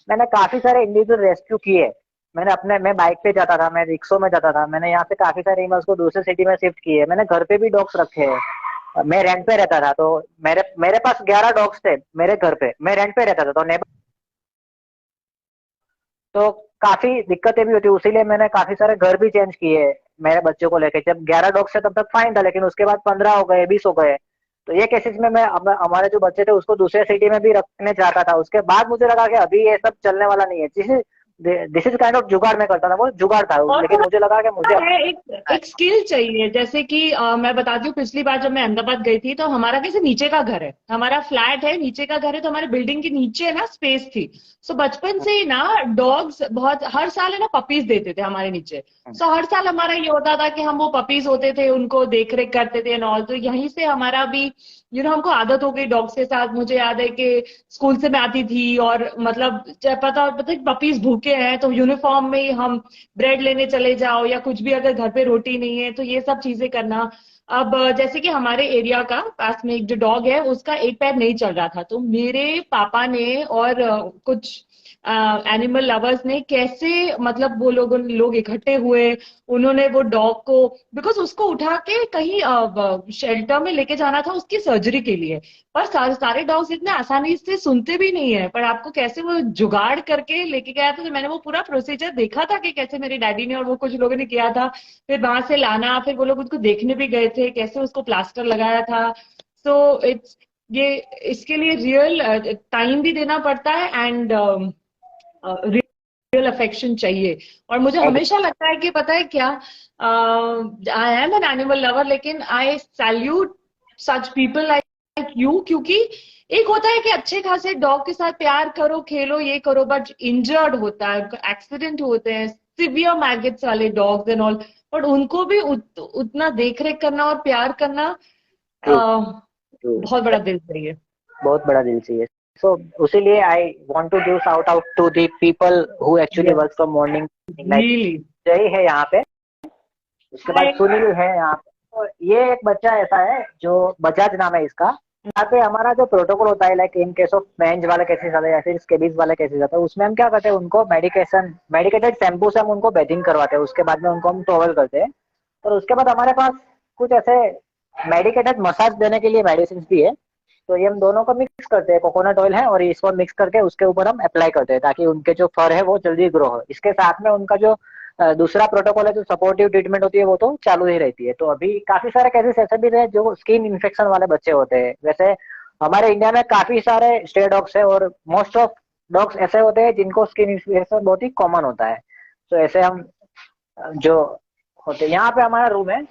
[SPEAKER 1] मैंने काफी सारे इंडिविजुअल रेस्क्यू किए। मैं बाइक पे जाता था, मैं रिक्शो में जाता था, मैंने यहाँ से काफी सारे एनिमल्स को दूसरे सिटी में शिफ्ट किए। मैंने घर पे भी डॉग्स रखे हैं। मैं रेंट पे रहता था, तो मेरे मेरे पास 11 डॉग्स थे मेरे घर पे। मैं रेंट पे रहता था, तो तो काफी दिक्कतें भी होती, इसीलिए मैंने काफी सारे घर भी चेंज किए मेरे बच्चों को लेके। जब 11 डॉग्स थे तब तक फाइन था, लेकिन उसके बाद 15 हो गए, 20 हो गए। तो ये केसेस में मैं हमारे जो बच्चे थे उसको दूसरे सिटी में भी रखने चाहता था। उसके बाद मुझे लगा कि अभी ये सब चलने वाला नहीं है। दिस इज काइंड ऑफ जुगाड़ मैं करता था, वो जुगाड़ था।
[SPEAKER 2] और
[SPEAKER 1] लेकिन मुझे लगा कि मुझे
[SPEAKER 2] है एक स्किल चाहिए। जैसे कि मैं बताती हूँ, पिछली बार जब मैं अहमदाबाद गई थी तो हमारा कैसे नीचे का घर है, हमारा फ्लैट है, नीचे का घर है, तो हमारे बिल्डिंग के नीचे ना स्पेस थी। सो बचपन से ही ना डॉग्स बहुत, हर साल है ना पपीज देते थे हमारे नीचे। सो हर साल हमारा ये होता था कि हम वो पपीज होते थे उनको देख रेख करते थे एंड ऑल। तो यहीं से हमारा भी हमको आदत हो गई डॉग्स के साथ। मुझे याद है कि स्कूल से मैं आती थी और मतलब पता पपीज भूखे हैं तो यूनिफॉर्म में ही हम ब्रेड लेने चले जाओ, या कुछ भी अगर घर पे रोटी नहीं है तो ये सब चीजें करना। अब जैसे कि हमारे एरिया का पास में एक जो डॉग है उसका एक पैर नहीं चल रहा था, तो मेरे पापा ने और कुछ एनिमल लवर्स ने कैसे, मतलब वो लोग इकट्ठे हुए, उन्होंने वो डॉग को, बिकॉज उसको उठा के कहीं शेल्टर में लेके जाना था उसकी सर्जरी के लिए। पर सारे डॉग्स इतने आसानी से सुनते भी नहीं है, पर आपको कैसे वो जुगाड़ करके लेके गया था। तो मैंने वो पूरा प्रोसीजर देखा था कि कैसे मेरे डैडी ने और वो कुछ लोगों ने किया था। फिर वहां से लाना, फिर वो लोग उसको देखने भी गए थे कैसे उसको प्लास्टर लगाया था। सो इट्स ये इसके लिए रियल टाइम भी देना पड़ता है एंड रियल अफेक्शन चाहिए। और मुझे हमेशा लगता है कि पता है क्या, I am an animal lover, लेकिन I salute such people like you, क्योंकि एक होता है कि अच्छे खासे डॉग के साथ प्यार करो, खेलो, ये करो, बट इंजर्ड होता है, एक्सीडेंट होते हैं, सिवियर मैगेट्स वाले डॉग्स एंड ऑल, बट उनको भी उतना देख रेख करना और प्यार करना बहुत बड़ा दिल चाहिए।
[SPEAKER 1] बहुत बड़ा दिल चाहिए। सो उसीलिए I want to give shout out to the people who actually work from morning, like Jay है यहाँ पे, उसके बाद सुनील है यहाँ पे। तो ये एक बच्चा ऐसा है जो बजाज नाम है इसका। यहाँ पे हमारा जो प्रोटोकॉल होता है, लाइक इन केस ऑफ मेंज वाले केसेस आते हैं या फिर स्केबीज वाले केसेस आते हैं, उसमें हम क्या करते हैं, उनको मेडिकेटेड शैम्पू से हम उनको बेथिंग करवाते हैं। उसके बाद में उनको हम टॉवल करते हैं, और उसके बाद हमारे पास कुछ ऐसे मेडिकेटेड मसाज देने के लिए मेडिसिन भी है। तो ये हम दोनों को मिक्स करते हैं, कोकोनट ऑयल है और इसको मिक्स करके उसके ऊपर हम अप्लाई करते हैं ताकि उनके जो फर है वो जल्दी ग्रो हो। इसके साथ में उनका जो दूसरा प्रोटोकॉल है, जो सपोर्टिव ट्रीटमेंट होती है, वो तो चालू ही रहती है। तो अभी काफी सारे केसेस ऐसे भी रहे जो स्किन इन्फेक्शन वाले बच्चे होते हैं। वैसे हमारे इंडिया में काफी सारे स्ट्रे डॉग्स है और मोस्ट ऑफ डॉग्स ऐसे होते हैं जिनको स्किन इन्फेक्शन बहुत ही कॉमन होता है। तो ऐसे हम जो होते, यहाँ पे हमारा रूम है,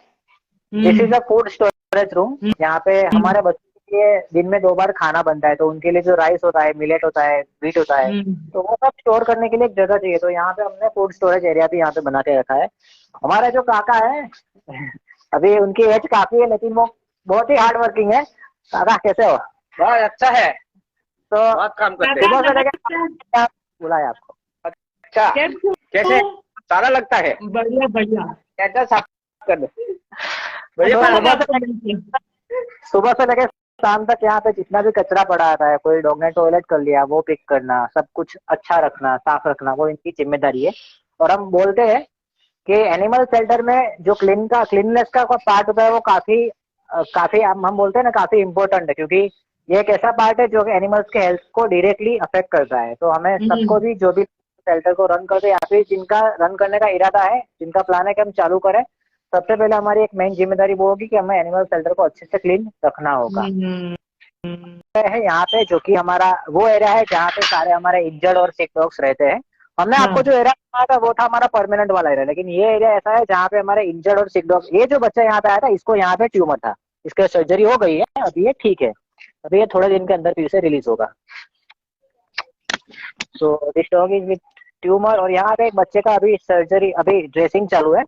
[SPEAKER 1] this is a food storage room. यहाँ पे हमारे बच्चों के लिए दिन में 2 बार खाना बनता है, तो उनके लिए जो राइस होता है, मिलेट होता है, व्हीट होता है, तो वो सब स्टोर करने के लिए एक जगह चाहिए। तो यहाँ पे हमने फूड स्टोरेज एरिया भी यहाँ पे बना के रखा है। हमारा जो काका है अभी उनकी एज काफी है लेकिन वो बहुत ही हार्ड वर्किंग है। काका कैसे हो?
[SPEAKER 3] बहुत अच्छा है,
[SPEAKER 1] तो
[SPEAKER 3] बहुत काम करते हैं।
[SPEAKER 1] सुबह से लेकर बुलाया आपको।
[SPEAKER 3] अच्छा, कैसे सारा लगता है?
[SPEAKER 2] बढ़िया बढ़िया।
[SPEAKER 3] कैसा साफ कर दो।
[SPEAKER 1] तो
[SPEAKER 3] बढ़िया
[SPEAKER 1] सुबह से लेकर शाम तक यहाँ पे जितना भी कचरा पड़ा आता है, कोई डॉग ने टॉयलेट कर लिया, वो पिक करना, सब कुछ अच्छा रखना, साफ रखना, वो इनकी जिम्मेदारी है। और हम बोलते हैं कि एनिमल शेल्टर में जो क्लीननेस का पार्ट होता है वो काफी काफी हम बोलते हैं ना, काफी इम्पोर्टेंट है, क्योंकि ये एक ऐसा पार्ट है जो एनिमल्स के हेल्थ को डायरेक्टली अफेक्ट करता है। तो हमें सबको भी, जो भी शेल्टर को रन करते हैं या फिर जिनका रन करने का इरादा है, जिनका प्लान है कि हम चालू करें, सबसे पहले हमारी एक मेन जिम्मेदारी वो होगी कि हमें एनिमल शेल्टर को अच्छे से क्लीन रखना होगा। है यहाँ पे, जो कि हमारा वो एरिया है जहाँ पे सारे हमारे इंजर्ड और सिक डॉग्स रहते हैं। हमने आपको जो एरिया बताया था वो था हमारा परमानेंट वाला एरिया, लेकिन ये एरिया ऐसा है जहाँ पे हमारे इंजर्ड और सिक डॉग्स, ये जो बच्चा यहाँ पे आया था, इसको यहाँ पे ट्यूमर था, इसके सर्जरी हो गई है, अभी ये ठीक है, अभी ये थोड़े दिन के अंदर फिर से रिलीज होगा। So this dog is with tumour. और यहाँ पे एक बच्चे का अभी सर्जरी, अभी ड्रेसिंग चालू है।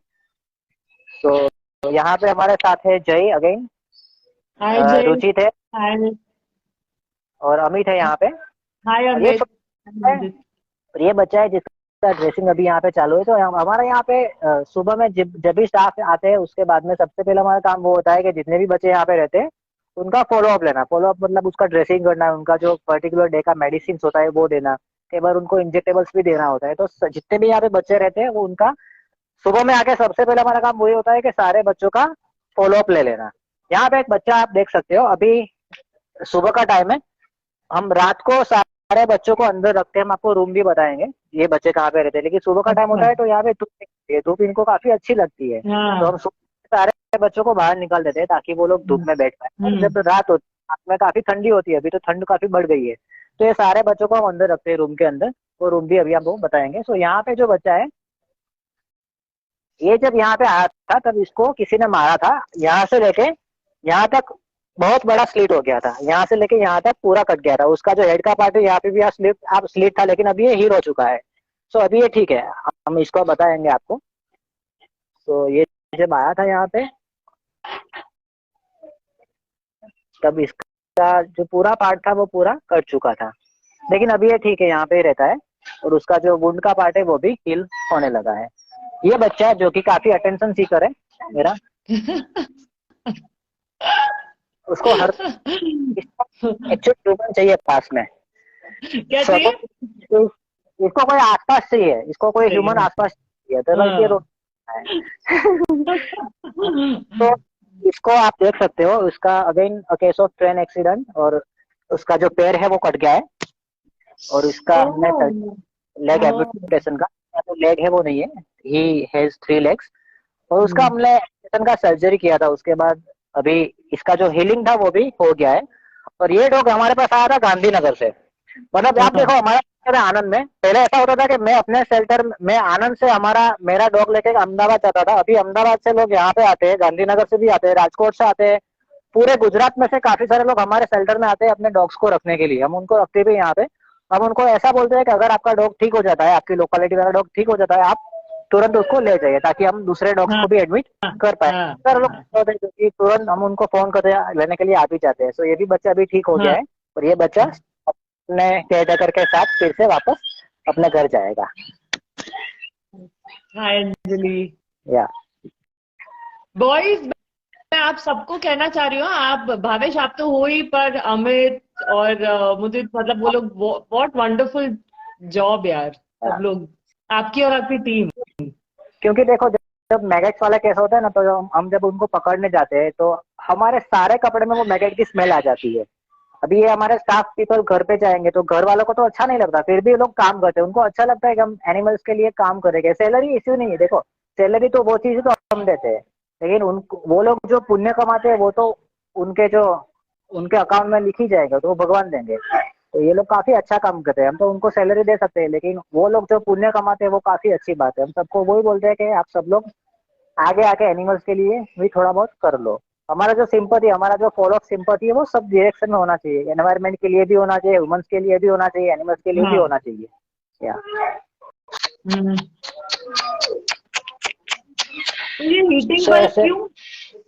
[SPEAKER 1] तो यहाँ पे हमारे साथ है जय अगेन, रुचित है और अमित है यहाँ पे। ये बच्चा है जिसका ड्रेसिंग अभी यहाँ पे चालू है। तो हमारे यहाँ पे सुबह में जब भी स्टाफ आते हैं उसके बाद में सबसे पहले हमारा काम वो होता है कि जितने भी बच्चे यहाँ पे रहते हैं उनका फॉलोअप लेना। फॉलोअप मतलब उसका ड्रेसिंग करना, उनका जो पर्टिकुलर डे का मेडिसिन होता है वो देना, कई बार उनको इंजेक्टेबल्स भी देना होता है। तो जितने भी यहाँ पे बच्चे रहते हैं वो उनका सुबह में आके सबसे पहले हमारा काम वही होता है कि सारे बच्चों का फॉलोअप ले लेना। यहाँ पे एक बच्चा आप देख सकते हो, अभी सुबह का टाइम है, हम रात को सारे बच्चों को अंदर रखते हैं, हम आपको रूम भी बताएंगे ये बच्चे कहाँ पे रहते हैं। लेकिन सुबह का टाइम होता है तो यहाँ पे धूप इनको काफी अच्छी लगती है, तो हम सारे बच्चों को बाहर निकाल देते हैं ताकि वो लोग धूप में बैठ पाए। और जब रात होती है, रात में काफी ठंडी होती है, अभी तो ठंड काफी बढ़ गई है, तो ये सारे बच्चों को हम अंदर रखते हैं रूम के अंदर, वो रूम भी अभी आपको बताएंगे। सो यहाँ पे जो बच्चा है, ये जब यहाँ पे आया था तब इसको किसी ने मारा था, यहाँ से लेके यहाँ तक बहुत बड़ा स्लिट हो गया था, यहाँ से लेके यहाँ तक पूरा कट गया था। उसका जो हेड का पार्ट है यहाँ पे भी स्लिट था, लेकिन अभी ये हील हो चुका है। सो अभी ये ठीक है, हम इसको बताएंगे आपको। तो ये जब आया था यहाँ पे तब इसका जो पूरा पार्ट था वो पूरा कट चुका था, लेकिन अभी ये ठीक है, यहाँ पे ही रहता है और उसका जो वुंड का पार्ट है वो भी हील होने लगा है। ये बच्चा है जो कि काफी अटेंशन सीकर है मेरा, उसको हर एक्चुअली चाहिए पास में,
[SPEAKER 2] क्या चाहिए?
[SPEAKER 1] इसको कोई आसपास चाहिए, इसको कोई ह्यूमन आसपास चाहिए, तो बस ये तो इसको आप देख सकते हो, उसका again case of train accident, और उसका जो पैर है वो कट गया है और इसका हमने लेग एम्पुटेशन का, तो लेग है वो नहीं है, ही हैज 3 legs, और उसका हमने एम्पुटेशन का सर्जरी किया था। उसके बाद अभी इसका जो हीलिंग था वो भी हो गया है। और ये डॉग हमारे पास आया था गांधीनगर से। मतलब आप देखो, हमारा आनंद में पहले ऐसा होता था कि मैं अपने शेल्टर में आनंद से मेरा डॉग लेके अहमदाबाद जाता था। अभी अहमदाबाद से लोग यहाँ पे आते हैं, गांधीनगर से भी आते हैं, राजकोट से आते हैं, पूरे गुजरात में से काफी सारे लोग हमारे शेल्टर में आते हैं अपने डॉग्स को रखने के लिए। हम उनको रखते भी यहाँ पे। हम उनको ऐसा बोलते हैं कि अगर आपका डॉग ठीक हो जाता है, आपकी लोकेलिटी वाला डॉग ठीक हो जाता है, आप तुरंत उसको ले जाइए ताकि हम दूसरे डॉग्स को भी एडमिट कर पाए। सर लोग क्योंकि तुरंत हम उनको फोन करते लेने के लिए आ भी जाते हैं। सो ये भी बच्चा अभी ठीक हो गया है और ये बच्चा अपने केयरटेकर के साथ फिर से वापस अपने घर जाएगा।
[SPEAKER 2] हाय अंजलि।
[SPEAKER 1] या
[SPEAKER 2] बॉयज, मैं आप सबको कहना चाह रही हूँ, आप भावेश आप तो हो ही, पर अमित और मुझे मतलब वो लोग व्हाट वंडरफुल जॉब यार, सब लोग आपकी और आपकी टीम।
[SPEAKER 1] क्योंकि देखो, जब मैगेट्स वाला केस होता है ना, तो हम जब उनको पकड़ने जाते हैं तो हमारे सारे कपड़े में वो मैगेट की स्मेल आ जाती है। अभी ये हमारे स्टाफ पीपल घर पे जाएंगे तो घर वालों को तो अच्छा नहीं लगता, फिर भी ये लोग काम करते हैं, उनको अच्छा लगता है कि हम एनिमल्स के लिए काम करेंगे। सैलरी इश्यू नहीं है, देखो सैलरी तो वो चीज तो हम देते हैं, लेकिन उनको वो लोग जो पुण्य कमाते हैं वो तो उनके जो उनके अकाउंट में लिखी जाएगा तो वो भगवान देंगे। तो ये लोग काफी अच्छा काम करते हैं, हम तो उनको सैलरी दे सकते हैं, लेकिन वो लोग जो पुण्य कमाते हैं वो काफी अच्छी बात है। हम सबको वही बोलते हैं कि आप सब लोग आगे आके एनिमल्स के लिए भी थोड़ा बहुत कर लो। हमारा जो सिंपथी, हमारा जो फॉलो सिंपथी है वो सब डायरेक्शन में होना चाहिए, एनवायरनमेंट के लिए भी होना चाहिए, ह्यूमंस के लिए भी होना चाहिए, एनिमल्स के लिए भी
[SPEAKER 2] हाँ।
[SPEAKER 1] होना चाहिए। या
[SPEAKER 2] हम्म। तो ये हीटिंग
[SPEAKER 1] सो
[SPEAKER 2] बल्ब
[SPEAKER 1] ऐसे
[SPEAKER 2] क्यों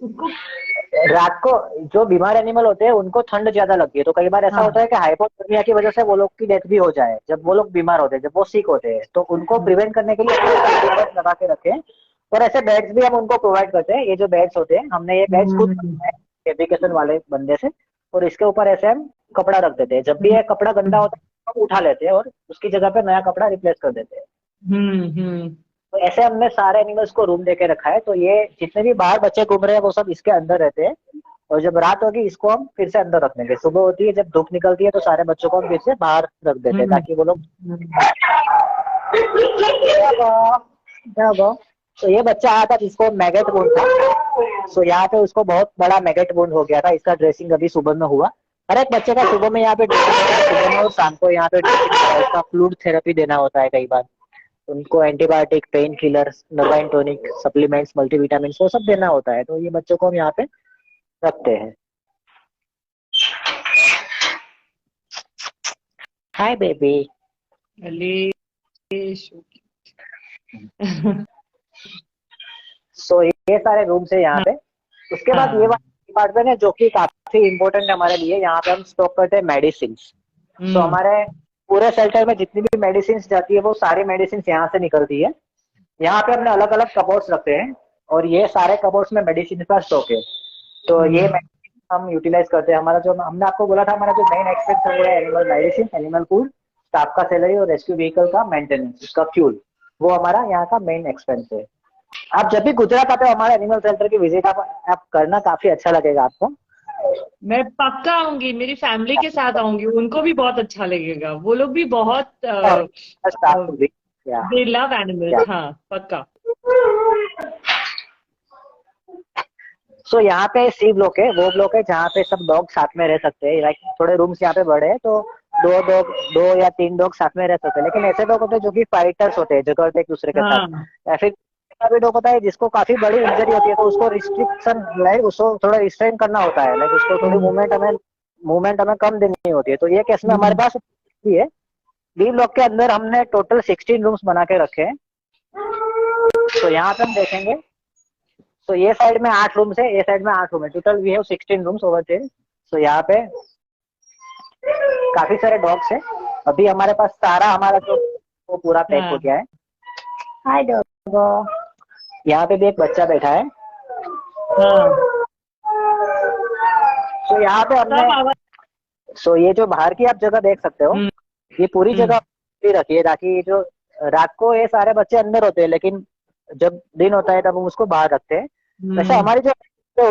[SPEAKER 2] उसको?
[SPEAKER 1] रात को जो बीमार एनिमल होते हैं उनको ठंड ज्यादा लगती है, तो कई बार ऐसा
[SPEAKER 2] हाँ।
[SPEAKER 1] होता है कि हाइपोथर्मिया की वजह से वो लोग की डेथ भी हो जाए, जब वो लोग बीमार होते हैं, जब वो सिक होते हैं, तो उनको प्रिवेंट करने के लिए लगा के रखें। और ऐसे बेड्स भी हम उनको प्रोवाइड करते हैं, ये जो बेड्स होते हैं हमने ये बेड्स खुद बनाए हैं फैब्रिकेशन वाले बंदे से, और इसके ऊपर ऐसे हम कपड़ा रख देते हैं, जब भी ये कपड़ा गंदा होता है हम उठा लेते हैं और उसकी जगह पे नया कपड़ा रिप्लेस कर देते हैं।
[SPEAKER 2] हम्म।
[SPEAKER 1] तो ऐसे हमने सारे एनिमल्स को रूम देके रखा है, तो ये जितने भी बाहर बच्चे घूम रहे हैं वो सब इसके अंदर रहते हैं, और जब रात होगी इसको हम फिर से अंदर रख देंगे, सुबह होती है जब धूप निकलती है तो सारे बच्चों को हम फिर से बाहर रख देते हैं ताकि वो लोग तो ये बच्चा आया था जिसको मैगेट वुंड था, सो यहाँ पे उसको बहुत बड़ा मैगेट वुंड हो गया था, इसका ड्रेसिंग अभी सुबह में हुआ। हर एक बच्चे का सुबह में यहाँ पे ड्रेसिंग होता है, सुबह में और शाम को यहाँ पे ड्रेसिंग होता है, उसका फ्लूइड थेरेपी देना होता है कई बार, उनको antibiotic, pain killers, nervine tonic, supplements, multivitamin वो सब देना होता है, तो ये बच्चों को हम यहाँ पे रखते हैं। Hi baby. सो ये सारे रूम्स है यहाँ पे। उसके बाद ये वाला डिपार्टमेंट है जो कि काफी इम्पोर्टेंट है हमारे लिए, यहाँ पे हम स्टॉक करते हैं मेडिसिन। तो हमारे पूरे शेल्टर में जितनी भी मेडिसिन जाती है वो सारी मेडिसिन यहाँ से निकलती है। यहाँ पे हमने अलग अलग कबोर्ड्स रखते हैं और ये सारे कबोर्ड्स में मेडिसिन का स्टॉक है, तो ये हम यूटिलाइज करते हैं। हमारा जो हमने आपको बोला था, हमारा जो मेन एक्सपेंस है वो है animal medicine, animal food, staff का सैलरी और रेस्क्यू व्हीकल का मेंटेनेंस, उसका फ्यूल, वो हमारा यहाँ का मेन एक्सपेंस है। आप जब भी गुजरात आते हो हमारे एनिमल सेंटर की विजिट आप करना, काफी अच्छा लगेगा आपको।
[SPEAKER 2] मैं पक्का आऊंगी, मेरी फैमिली के साथ आऊंगी, उनको भी बहुत अच्छा लगेगा, वो लोग भी बहुत दे लव एनिमल्स। हाँ पक्का।
[SPEAKER 1] सो यहाँ पे सी ब्लॉक है, वो ब्लॉक है जहाँ पे सब डॉग साथ में रह सकते हैं, लाइक थोड़े रूम्स यहाँ पे बड़े हैं तो दो या तीन डॉग साथ में रह सकते हैं, लेकिन ऐसे डॉग होते हैं जो कि फाइटर्स होते हैं, झगड़ते एक दूसरे के साथ, या फिर भी डॉग होता है जिसको काफी बड़ी इंजरी होती है तो उसको रिस्ट्रिक्शन, लाइक उसको थोड़ा रिस्ट्रेन करना होता है, लाइक उसको थोड़ी मूवमेंट हमें कम देनी होती है, तो ये केस में हमारे पास है। बी ब्लॉक के अंदर हमने टोटल 16 रूम्स बना के रखे हैं। तो यहाँ पे हम देखेंगे, तो ये साइड में 8 रूम्स है, ये साइड में 8 रूम है, total we have 16 rooms over there. तो यहाँ पे काफी सारे डॉग्स है, अभी हमारे पास सारा हमारा जो वो पूरा पैक हो गया है। हाय डॉगो। यहाँ पे भी एक बच्चा बैठा है। तो यहाँ पे हमने ये जो बाहर की आप जगह देख सकते हो, ये पूरी जगह रखी है ताकि जो रात को ये सारे बच्चे अंदर होते हैं, लेकिन जब दिन होता है तब हम उसको बाहर रखते हैं। वैसे हमारी जो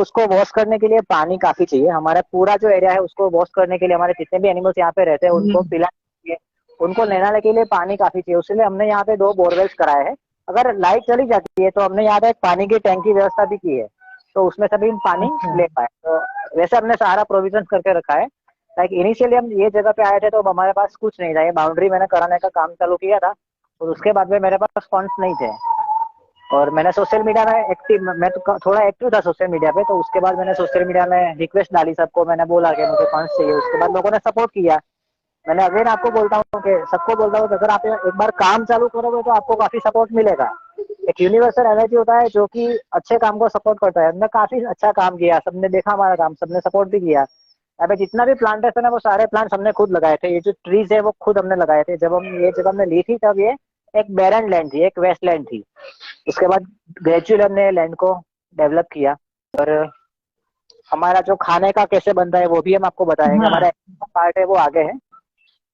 [SPEAKER 1] उसको वॉश करने के लिए पानी काफी चाहिए, हमारा पूरा जो एरिया है उसको वॉश करने के लिए, हमारे जितने भी एनिमल्स यहाँ पे रहते हैं उनको पिलाने के लिए, उनको नहलाने के लिए पानी काफी चाहिए, उसके लिए हमने यहाँ पे 2 बोरवेल्स कराए हैं। अगर लाइट चली जाती है तो हमने यहाँ पे एक पानी की टैंक की व्यवस्था भी की है, तो उसमें सभी पानी ले पाए। तो वैसे हमने सारा प्रोविजन करके रखा है। लाइक इनिशियली हम ये जगह पे आए थे तो हमारे पास कुछ नहीं था, ये बाउंड्री मैंने कराने का काम चालू किया था, और उसके बाद में मेरे पास फंड्स नहीं थे, और मैंने सोशल मीडिया में मैं तो थोड़ा एक्टिव था सोशल मीडिया पे, तो उसके बाद मैंने सोशल मीडिया में रिक्वेस्ट डाली सबको, मैंने बोला कि मुझे फंड्स चाहिए, उसके बाद लोगों ने सपोर्ट किया। मैंने अगेन आपको बोलता हूँ कि सबको बोलता हूँ कि अगर आप एक बार काम चालू करोगे तो आपको काफी सपोर्ट मिलेगा। एक यूनिवर्सल एनर्जी होता है जो कि अच्छे काम को सपोर्ट करता है। हमने काफी अच्छा काम किया, सबने देखा हमारा काम, सबने सपोर्ट भी किया। यहाँ पे जितना भी प्लांटेशन है वो सारे प्लांट्स हमने खुद लगाए थे, ये जो ट्रीज है वो खुद हमने लगाए थे। जब हम ये जगह हमने ली थी तब ये एक बैरन लैंड थी, एक वेस्ट लैंड थी। उसके बाद ग्रेजुअली हमने लैंड को डेवलप किया, और हमारा जो खाने का कैसे बनता है वो भी हम आपको बताएंगे। हमारा पार्ट है वो आगे है,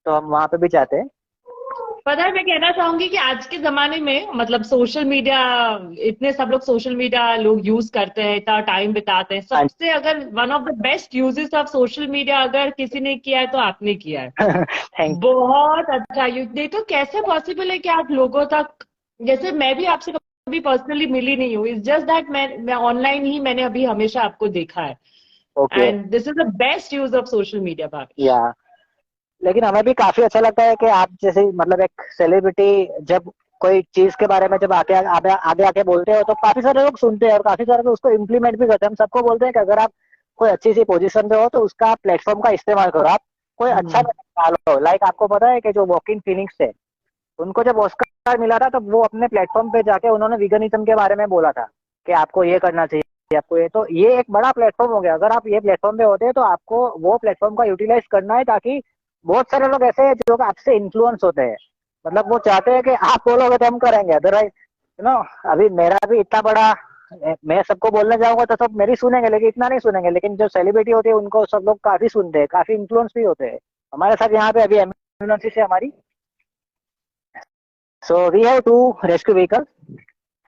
[SPEAKER 1] तो हम वहां पे भी जाते हैं।
[SPEAKER 2] पता है, मैं कहना चाहूंगी कि आज के जमाने में मतलब सोशल मीडिया, इतने सब लोग सोशल मीडिया लोग यूज करते हैं, इतना टाइम बिताते हैं,
[SPEAKER 1] हाँ
[SPEAKER 2] सबसे अगर one of the best uses of social media अगर किसी ने किया है तो आपने किया है।
[SPEAKER 1] थैंक
[SPEAKER 2] बहुत अच्छा यूज। नहीं तो कैसे पॉसिबल है कि आप लोगों तक, जैसे मैं भी आपसे कभी पर्सनली मिली नहीं हूँ, इट्स जस्ट दैट मैं ऑनलाइन ही मैंने अभी हमेशा आपको देखा है।
[SPEAKER 1] Okay
[SPEAKER 2] and this is the best use of social media Bhavesh.
[SPEAKER 1] या लेकिन हमें भी काफी अच्छा लगता है कि आप जैसे मतलब एक सेलिब्रिटी जब कोई चीज के बारे में जब आगे आके बोलते हो तो काफी सारे लोग सुनते हैं और काफी सारे लोग उसको इम्प्लीमेंट भी करते हैं। हम सबको बोलते हैं कि अगर आप कोई अच्छी सी पोजीशन पे हो तो उसका प्लेटफॉर्म का इस्तेमाल करो, आप कोई अच्छा डालो। लाइक आपको पता है कि जो वॉकिन फिनिक्स थे, उनको जब ऑस्कर मिला था तो वो अपने प्लेटफॉर्म पे जाके उन्होंने विगनिज्म के बारे में बोला था कि आपको ये करना चाहिए, आपको ये। तो ये एक बड़ा प्लेटफॉर्म हो गया। अगर आप ये प्लेटफॉर्म पे होते हैं तो आपको वो प्लेटफॉर्म का यूटिलाइज करना है, ताकि बहुत सारे लोग ऐसे हैं जो आपसे इन्फ्लुएंस होते हैं। मतलब वो चाहते हैं कि आप बोलोगे तो हम करेंगे, अदरवाइज अभी मेरा भी इतना बड़ा, मैं सबको बोलने जाऊंगा तो सब मेरी सुनेंगे लेकिन इतना नहीं सुनेंगे। लेकिन जो सेलिब्रिटी होती है उनको सब लोग काफी सुनते हैं, काफी इन्फ्लुएंस भी होते हैं। हमारे साथ यहाँ पे अभी एम्बुलेंस है हमारी। So we have two rescue vehicles.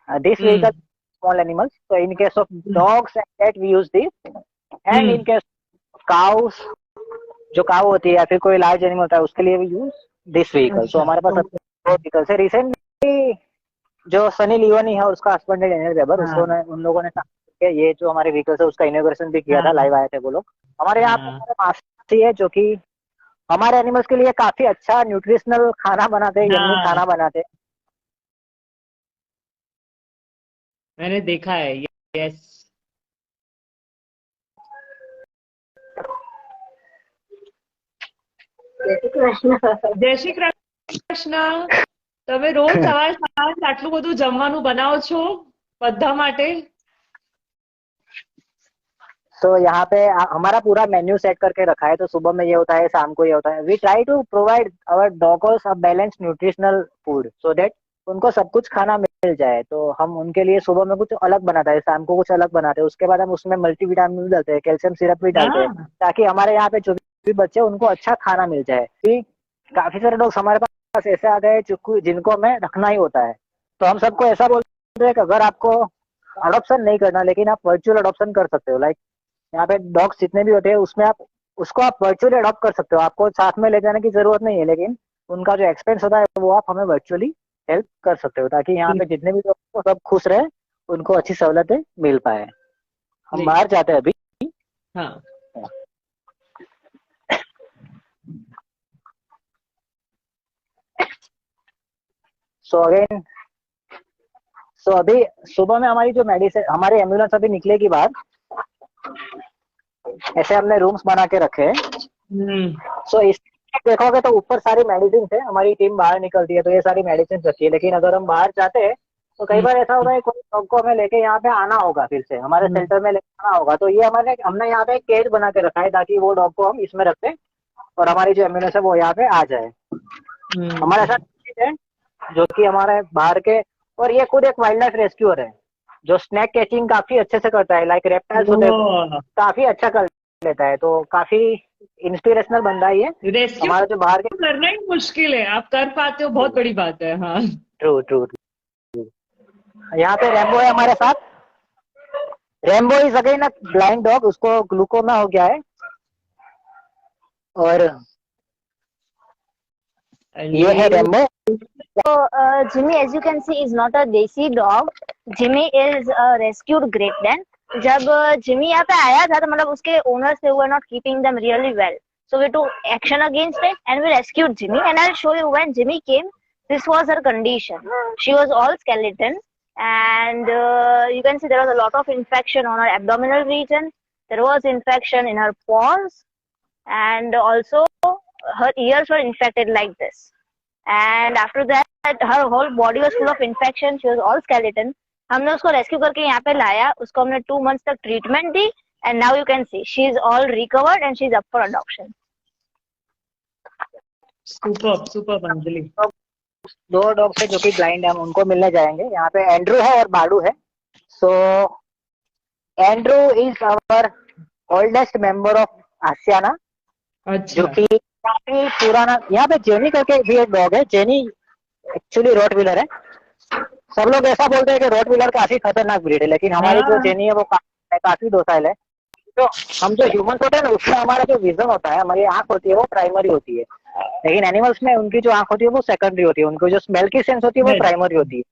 [SPEAKER 1] This vehicle small animals. So in case of dogs and cat we use this, and in case of cows, जो काऊ होती है या फिर कोई लार्ज एनिमल होता है उसके लिए भी यूज दिस व्हीकल। तो हमारे पास दो व्हीकल्स है। रिसेंटली जो सनी लियोनी है उसका हस्बैंड है डेनियल वेबर, उसको उन लोगों ने ये जो हमारे व्हीकल्स है उसका इनॉग्रेशन भी किया था, लाइव आए थे वो लोग। हमारे यहाँ पे हमारे मासी है जो कि हमारे एनिमल्स के लिए काफी अच्छा न्यूट्रिशनल खाना बनाते हैं, यम्मी खाना बनाते हैं।
[SPEAKER 2] मैंने देखा है। यस। જય શ્રી કૃષ્ણ। તમે રોજ સવાર સાંજ આટલું બધું જમવાનું બનાવો છો બધા માટે?
[SPEAKER 1] तो यहाँ पे हमारा पूरा मेन्यू सेट करके रखा है। तो सुबह में ये होता है, शाम को ये होता है। We try to provide our doggers a balance nutritional food so that उनको सब कुछ खाना मिल जाए। तो हम उनके लिए सुबह में कुछ अलग बनाते हैं, शाम को कुछ अलग बनाते हैं। उसके बाद हम उसमें मल्टीविटामिन डालते हैं, कैल्शियम सिरप भी डालते हैं, ताकि हमारे यहाँ पे जो भी बच्चे उनको अच्छा खाना मिल जाए। काफी सारे लोग हमारे पास ऐसे आ गए जिनको हमें रखना ही होता है। तो हम सबको ऐसा बोलते हैं कि अगर आपको अडॉप्शन नहीं करना, लेकिन आप वर्चुअल अडॉप्शन कर सकते हो। लाइक यहाँ पे डॉग्स जितने भी होते हैं उसमें आप उसको आप वर्चुअली अडॉप्ट कर सकते हो। आपको साथ में ले जाने की जरूरत नहीं है, लेकिन उनका जो एक्सपेंस होता है वो आप हमें वर्चुअली हेल्प कर सकते हो, ताकि यहाँ पे जितने भी लोग सब खुश रहे, उनको अच्छी सहूलतें मिल पाए। हम बाहर जाते हैं अभी।
[SPEAKER 2] हाँ।
[SPEAKER 1] सो अभी सुबह में हमारी जो मेडिसिन, हमारी एम्बुलेंस अभी निकलेगी बाहर, ऐसे हमने रूम्स बना के रखे हैं। सो इस देखोगे तो ऊपर सारी मेडिसिन है, हमारी टीम बाहर निकलती है तो ये सारी मेडिसिन रखी है। लेकिन अगर हम बाहर जाते हैं तो कई बार ऐसा होता है कोई डॉग को हमें लेके यहाँ पे आना होगा, फिर से हमारे सेंटर में लेके आना होगा। तो ये हमने यहाँ पे एक केज बना के रखा है ताकि वो डॉग को हम इसमें रखते हैं और हमारी जो एम्बुलेंस है वो यहाँ पे आ जाए। हमारे साथ है जो कि हमारे बाहर के, और ये खुद एक वाइल्ड लाइफ रेस्क्यूअर है जो स्नैक कैचिंग काफी अच्छे से करता है। लाइक रेप्टाइल्स होते हैं काफी अच्छा कर लेता है। तो काफी इंस्पिरेशनल बंदा ही है।
[SPEAKER 2] रेस्क्यू
[SPEAKER 1] हमारा जो बाहर के
[SPEAKER 2] करना ही मुश्किल है, आप कर पाते हो, बहुत बड़ी बात है। हाँ,
[SPEAKER 1] ट्रू ट्रू। यहाँ पे रेम्बो है हमारे साथ। Rainbow is again a blind dog, उसको ग्लूकोमा हो गया है। और ये है rainbow.
[SPEAKER 4] So, Jimmy, as you can see, is not a desi dog. Jimmy is a rescued Great Dane. जब जिमी यहाँ पे आया था तो मतलब उसके ओनर्स थे, were not keeping them really well. So we took action against it and we rescued Jimmy. And I'll show you when Jimmy came, this was her condition. She was all skeleton, and you can see there was a lot of infection on her abdominal region. There was infection in her paws, and also her ears were infected like this. And after that her whole body was full of infection. She was all skeleton. हमने उसको रेस्क्यू करके यहाँ पे लाया, उसको हमने 2 months तक treatment the, and now you can see she is all recovered and she is up for adoption.
[SPEAKER 2] Super Anjali.
[SPEAKER 1] दो डॉग्स है जो कि ब्लाइंड है, हम उनको मिलने जाएंगे। यहाँ पे एंड्रू है और बाडू है। So Andrew is our oldest member of Aashiyana, जो कि काफी पुराना। यहाँ पे जेनी करके भी एक डॉग है। जेनी एक्चुअली रोट व्हीलर है। सब लोग ऐसा बोलते हैं कि रोट व्हीलर काफी खतरनाक ब्रीड है, लेकिन हमारी जो जेनी है वो काफी docile है। तो हम जो ह्यूमन होते हैं ना, उसमें हमारा जो विजन होता है, हमारी आंख होती है वो प्राइमरी होती है, लेकिन एनिमल्स में उनकी जो आंख होती है वो सेकेंडरी होती है, उनको जो स्मेल की सेंस होती है वो प्राइमरी होती है।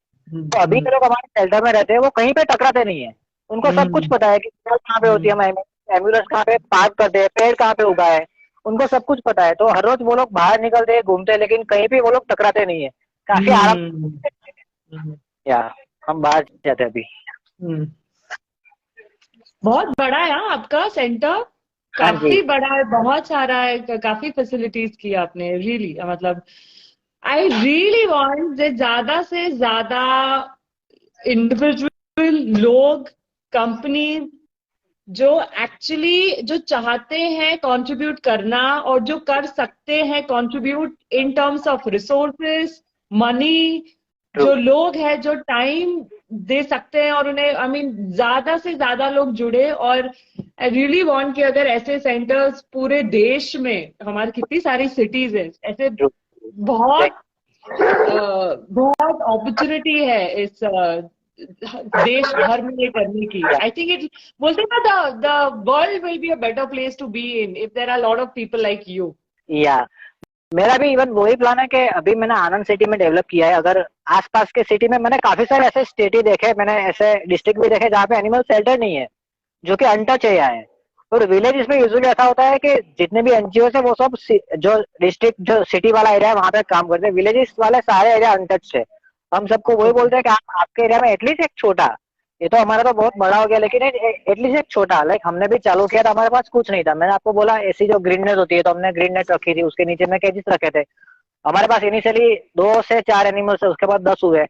[SPEAKER 1] तो अभी के लोग हमारे शेल्टर में रहते हैं वो कहीं पे टकराते नहीं है, उनको सब कुछ पता है कि स्मेल कहाँ पे होती है, एम्बुलेंस कहाँ पे पार्क करते हैं, पेड़ कहाँ पे उगा है, उनको सब कुछ पता है। तो हर रोज वो लोग बाहर निकलते हैं, घूमते हैं, लेकिन कहीं भी वो लोग टकराते नहीं है, काफी आराम। या हम बाहर जाते हैं अभी।
[SPEAKER 2] बहुत बड़ा है हाँ आपका सेंटर, काफी बड़ा है, बहुत सारा है, काफी फैसिलिटीज की आपने, रियली मतलब आई रियली वांट ज्यादा से ज्यादा इंडिविजुअल लोग, कंपनी जो एक्चुअली जो चाहते हैं कंट्रीब्यूट करना और जो कर सकते हैं contribute in terms of resources, money, जो लोग हैं जो टाइम दे सकते हैं और उन्हें आई मीन ज्यादा से ज्यादा लोग जुड़े। और आई रियली वांट कि अगर ऐसे सेंटर्स पूरे देश में, हमारी कितनी सारी सिटीज है ऐसे, बहुत बहुत अपॉर्चुनिटी है इस देश भर में ये करने की। आई थिंक इट बोलते हैं ना, the world will be a better place to be in if there are lot of people like you.
[SPEAKER 1] या मेरा भी इवन वही प्लान है कि अभी मैंने आनंद सिटी में डेवलप किया है, अगर आसपास के सिटी में मैंने काफी सारे ऐसे स्टेट ही देखे, मैंने ऐसे डिस्ट्रिक्ट भी देखे जहाँ पे एनिमल शेल्टर नहीं है, जो कि अनटच है यहाँ है। और विलेज में यूजुअली ऐसा होता है कि जितने भी एनजीओ है वो सब जो डिस्ट्रिक्ट जो सिटी वाला एरिया है वहां पे काम करते हैं, विलेजेस वाले सारे एरिया अनटच है। हम सबको वही बोलते हैं कि आप आपके एरिया में एटलीस्ट एक छोटा, ये तो हमारा तो बहुत बड़ा हो गया, लेकिन एटलीस्ट एक छोटा, लाइक हमने भी चालू किया था, हमारे पास कुछ नहीं था। मैंने आपको बोला ऐसी जो ग्रीन नेट होती है, तो हमने ग्रीन नेट रखी थी, उसके नीचे में केजेस रखे थे। हमारे पास इनिशियली 2 से 4 एनिमल्स है, उसके बाद 10 हुए।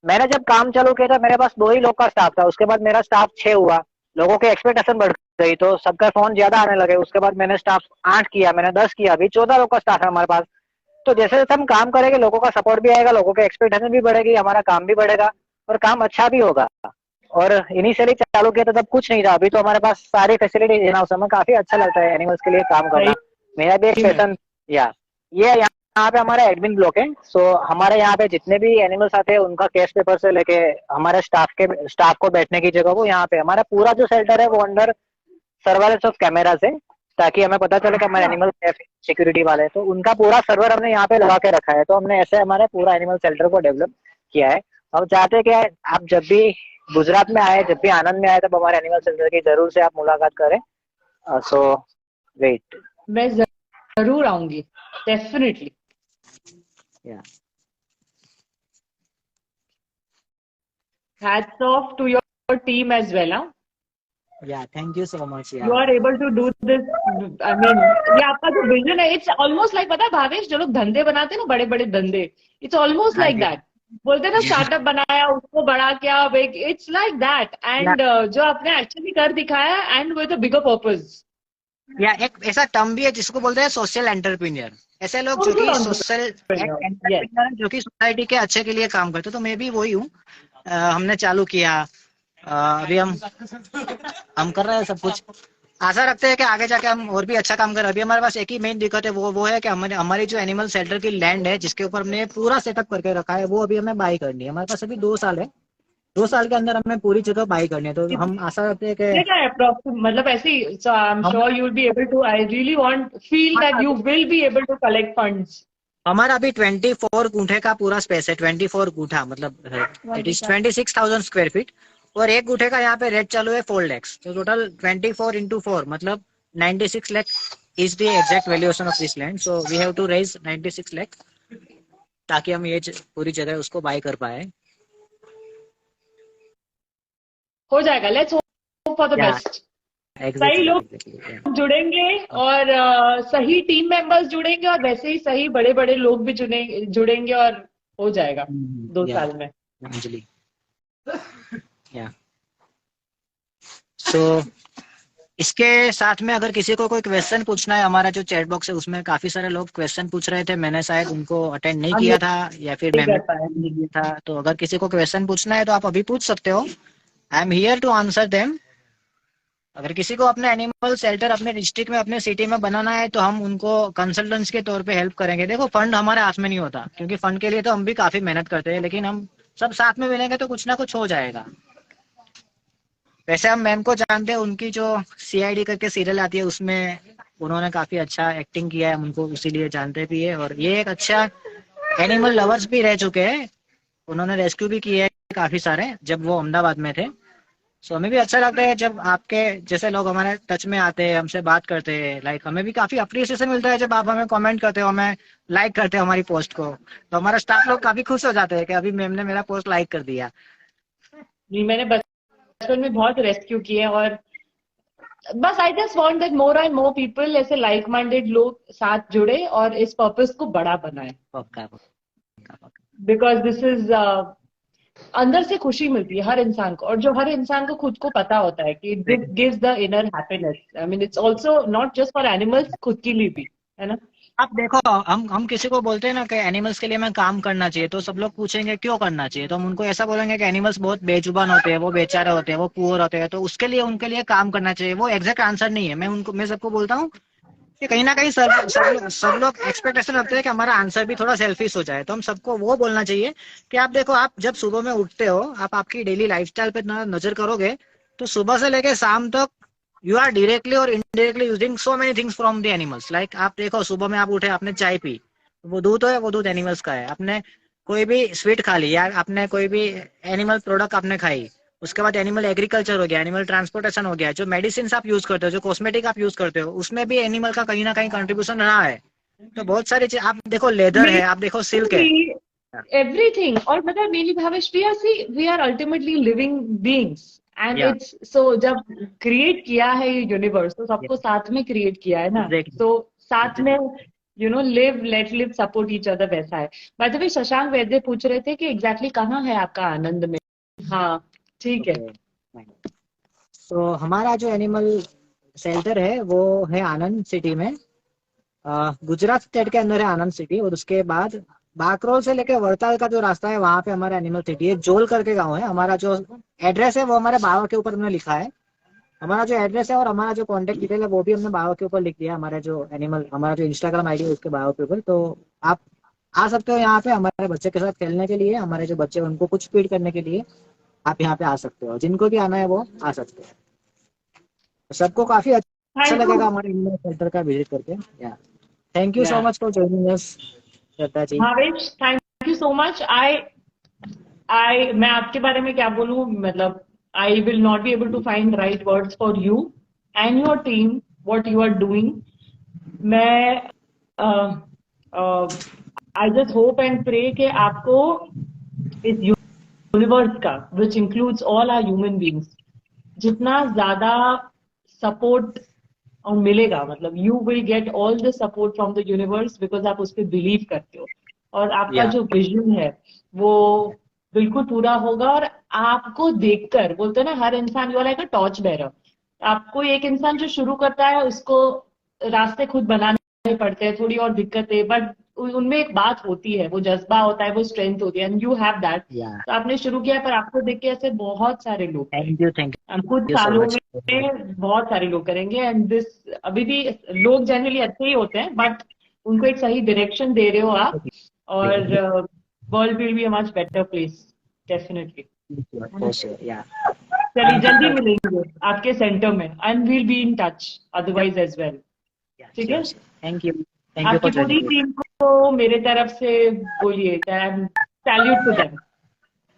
[SPEAKER 1] मैंने जब काम चालू किया था मेरे पास 2 ही लोग का स्टाफ था, उसके बाद मेरा स्टाफ 6 हुआ, लोगों के एक्सपेक्टेशन बढ़ गई तो सबका फोन ज्यादा आने लगे, उसके बाद मैंने स्टाफ 8 किया, मैंने 10 किया, अभी 14 लोग का स्टाफ है हमारे पास। तो जैसे जैसे हम काम करेंगे लोगों का सपोर्ट भी आएगा, लोगों के एक्सपेक्टेशन भी बढ़ेगी, हमारा काम भी बढ़ेगा और काम अच्छा भी होगा। और इनिशियली चालू किया था तब कुछ नहीं था, अभी तो हमारे पास सारी फैसिलिटी है ना, उस समय काफी अच्छा लगता है एनिमल्स के लिए काम करना। मेरा भी एक पैशन या ये यहाँ पे हमारा एडमिन ब्लॉक है। सो हमारे यहाँ पे जितने भी एनिमल्स आते हैं उनका केस पेपर से लेके हमारे स्टाफ को बैठने की जगह, वो यहाँ पे हमारा पूरा जो शेल्टर है वो अंडर सर्वेलेंस ऑफ कैमरास है, ताकि हमें पता चले कि हमारे एनिमल सिक्योरिटी वाले हैं। तो उनका पूरा सर्वर हमने यहाँ पे लगा के रखा है, तो हमने ऐसे हमारे पूरा एनिमल शेल्टर को डेवलप किया है। हम चाहते हैं कि आप जब भी गुजरात में आए, जब भी आनंद में आए, तब हमारे एनिमल शेल्टर की जरूर से आप मुलाकात करें। सो वेट,
[SPEAKER 2] मैं जरूर आऊंगी, definitely.
[SPEAKER 1] Yeah.
[SPEAKER 2] Hats off to your team as well, huh?
[SPEAKER 1] Yeah, thank you so much. Yeah.
[SPEAKER 2] You are able to do this. I mean, ये आपका जो विजन है, it's almost like, पता है भावेश, जो लोग धंधे बनाते हैं ना, बड़े बड़े धंधे, it's almost like that. बोलते हैं ना स्टार्टअप बनाया, उसको बड़ा किया, it's like that. And जो आपने एक्चुअली कर दिखाया, and with a bigger purpose.
[SPEAKER 5] या एक ऐसा टर्म भी है जिसको बोलते हैं सोशल एंटरप्रेन्योर, ऐसे लोग जो कि सोशल एंटरप्रेन्योर जो कि सोसाइटी के अच्छे के लिए काम करते, तो मैं भी वही हूँ। हमने चालू किया, अभी हम कर रहे हैं सब कुछ, आशा रखते हैं कि आगे जाके हम और भी अच्छा काम करें। अभी हमारे पास एक ही मेन दिक्कत है, वो है कि हमारी जो एनिमल शेल्टर की लैंड है जिसके ऊपर हमने पूरा सेटअप करके रखा है, वो अभी हमें बाई करनी है। हमारे पास अभी 2 साल है, 2 साल के अंदर हमें पूरी जगह बाई करनी है, तो हम आशा करते हैं कि
[SPEAKER 2] मतलब ऐसे ही, so I'm sure you'll be able to, I really feel that you will be able to collect funds.
[SPEAKER 5] हमारा अभी 24 गुंठे का पूरा स्पेस है, 24 गुंठा मतलब इट इज 26,000 स्क्वायर फीट, और एक गुंठे का यहाँ पे रेट चालू है 4 lakhs, तो टोटल 24 into 4 मतलब 96 lakh is the exact valuation of this land. So we have to raise 96 lakh ताकि हम ये पूरी जगह उसको बाय कर पाए।
[SPEAKER 2] हो जाएगा, let's hope for the best. सही लोग जुड़ेंगे और सही टीम मेंबर्स जुड़ेंगे, और वैसे ही सही बड़े बड़े लोग भी जुड़ेंगे और हो जाएगा 2 साल में।
[SPEAKER 5] अंजलि, सो इसके साथ में अगर किसी को कोई क्वेश्चन पूछना है, हमारा जो चैट बॉक्स है उसमें काफी सारे लोग क्वेश्चन पूछ रहे थे, मैंने शायद उनको अटेंड नहीं किया था या फिर मैंने नहीं किया था, तो अगर किसी को क्वेश्चन पूछना है तो आप अभी पूछ सकते हो। I am here to answer them. अगर किसी को अपने एनिमल शेल्टर अपने डिस्ट्रिक्ट में अपने सिटी में बनाना है तो हम उनको कंसल्टेंट्स के तौर पे हेल्प करेंगे। देखो फंड हमारे हाथ में नहीं होता, क्योंकि फंड के लिए तो हम भी काफी मेहनत करते हैं, लेकिन हम सब साथ में मिलेंगे तो कुछ ना कुछ हो जाएगा। वैसे हम मैम को जानते हैं, उनकी जो CID करके सीरियल आती है उसमें उन्होंने काफी अच्छा एक्टिंग किया है, हम उनको इसीलिए जानते भी है। और ये एक अच्छा एनिमल लवर्स भी रह चुके हैं, उन्होंने रेस्क्यू भी किए हैं काफी सारे जब वो अहमदाबाद में थे। सो हमें भी अच्छा लगता है जब आपके जैसे लोग हमारे टच में आते हैं, हमसे बात करते हैं। लाइक हमें भी काफी अप्रिसिएशन मिलता है जब आप हमें कमेंट करते हो, हमें लाइक करते हो हमारी पोस्ट को, तो हमारा स्टाफ लोग काफी खुश हो जाते हैं कि अभी मैम ने मेरा पोस्ट लाइक कर दिया।
[SPEAKER 2] जी, मैंने बचपन में बहुत रेस्क्यू किए, और बस I just want that more and more people ऐसे लाइक माइंडेड लोग साथ जुड़े और इस पर्पस को बड़ा बनाए,
[SPEAKER 5] पक्का।
[SPEAKER 2] बिकॉज दिस इज अंदर से खुशी मिलती है हर इंसान को, और जो हर इंसान को खुद को पता होता है कि this gives the inner happiness. I mean it's also not just for animals, खुद के लिए भी है ना।
[SPEAKER 5] आप देखो, हम किसी को बोलते हैं ना कि एनिमल्स के लिए हमें काम करना चाहिए, तो सब लोग पूछेंगे क्यों करना चाहिए, तो हम उनको ऐसा बोलेंगे कि एनिमल्स बहुत बेजुबान होते हैं, वो बेचारे होते हैं, वो पुअर होते हैं, तो उसके लिए उनके लिए काम करना चाहिए। वो एग्जैक्ट आंसर नहीं है। मैं सबको बोलता हूँ कि कहीं ना कहीं सब लोग एक्सपेक्टेशन रखते हैं कि हमारा आंसर भी थोड़ा सेल्फिश हो जाए, तो हम सबको वो बोलना चाहिए कि आप देखो, आप जब सुबह में उठते हो, आप आपकी डेली लाइफस्टाइल पे नजर करोगे, तो सुबह से लेके शाम तक यू आर डायरेक्टली और indirectly using so many things from the animals. Like आप देखो, सुबह में आप उठे, आपने चाय पी, वो दूध है, वो दूध एनिमल्स का है। आपने कोई भी स्वीट खा ली, या आपने कोई भी एनिमल प्रोडक्ट आपने खाई, उसके बाद एनिमल एग्रीकल्चर हो गया, एनिमल ट्रांसपोर्टेशन हो गया, जो मेडिसिन आप यूज करते हो, जो कॉस्मेटिक आप यूज करते हो, उसमें भी एनिमल का कहीं ना कहीं कंट्रीब्यूशन रहा है। तो बहुत सारी चीज आप देखो, लेदर है, आप देखो सिल्क है,
[SPEAKER 2] एवरीथिंग। और मतलब मेरी Bhavesh Priya, see we are ultimately living beings, and
[SPEAKER 5] Yeah.
[SPEAKER 2] It's so जब क्रिएट किया है ये यूनिवर्स तो सबको साथ में क्रिएट किया है ना,
[SPEAKER 5] Exactly.
[SPEAKER 2] तो साथ में live let live support each other, वैसा है। बाय द वे, शशांक वैद्य पूछ रहे थे कि एग्जैक्टली कहाँ है आपका आनंद में। हाँ ठीक है।
[SPEAKER 5] तो हमारा जो एनिमल शेल्टर है वो है आनंद सिटी में, गुजरात स्टेट के अंदर है आनंद सिटी। और उसके बाद बाकरोल से लेकर वड़ताल का जो रास्ता है, वहां पे हमारा एनिमल सिटी है। जोल करके गांव है। हमारा जो एड्रेस है वो हमारे बाबा के ऊपर हमने लिखा है। हमारा जो एड्रेस है और हमारा जो कॉन्टेक्ट डिटेल है वो भी हमने बाबा के ऊपर लिख दिया। हमारा जो हमारा जो इंस्टाग्राम आईडी है उसके बाबा के ऊपर। तो आप आ सकते हो यहाँ पे हमारे बच्चे के साथ खेलने के लिए, हमारे जो बच्चे उनको कुछ फीड करने के लिए आप यहाँ पे आ सकते हो। जिनको भी आना है वो आ सकते हैं। सबको काफी अच्छा लगेगा हमारे एनिमल शेल्टर का विजिट करके। Thank you so much for joining us Shraddha ji.
[SPEAKER 2] Bhavesh, thank you so much. मैं आपके बारे में क्या बोलूं, मतलब I will not be able to find right words for you and your team, what you are doing. मैं I just hope and pray कि आपको इस यूनिवर्स का, which includes all our human beings, जितना ज्यादा सपोर्ट और मिलेगा, मतलब you will get all the support from the universe, because आप उस पर बिलीव करते हो, और आपका जो विजन है वो बिल्कुल पूरा होगा। और आपको देखकर बोलते हैं ना, हर इंसान, you are like a torch bearer. आपको एक इंसान जो शुरू करता है उसको रास्ते खुद बनाने पड़ते हैं, थोड़ी और दिक्कतें, बट उनमें एक बात होती है, वो जज्बा होता है, वो स्ट्रेंथ होती है, एंड यू हैव दैट। तो आपने शुरू किया, पर आपको देख के ऐसे बहुत सारे लोग करेंगे, कुछ सालों में बहुत सारे लोग करेंगे। एंड दिस, अभी भी लोग जनरली अच्छे ही होते हैं, बट उनको एक सही डायरेक्शन दे रहे हो आप, और world will be a much better place, definitely. चलिए, जल्दी मिलेंगे आपके सेंटर में, and will be in touch otherwise as well. ठीक है,
[SPEAKER 5] थैंक यू।
[SPEAKER 2] आपकी पूरी टीम को मेरे तरफ से बोलिए सैल्यूट टू देम।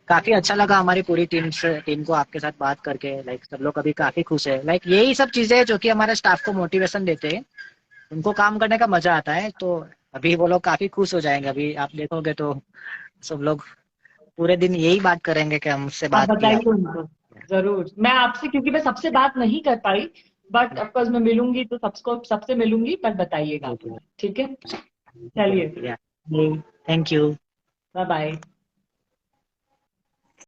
[SPEAKER 5] काफी अच्छा लगा हमारी पूरी टीम को आपके साथ बात करके। लाइक सब लोग अभी काफी खुश है। लाइक यही सब चीजें जो कि हमारे स्टाफ को मोटिवेशन देते हैं, उनको काम करने का मजा आता है। तो अभी वो लोग काफी खुश हो जाएंगे। अभी आप देखोगे तो सब लोग पूरे दिन यही बात करेंगे कि हमसे बात किया।
[SPEAKER 2] बताइए उनको जरूर। मैं आपसे, क्योंकि मैं सबसे बात नहीं कर पाई, बट ऑफकोर्स मैं मिलूंगी तो सबसे मिलूंगी, पर बताइएगा। ठीक है, चलिए,
[SPEAKER 5] थैंक यू।
[SPEAKER 2] Bye bye.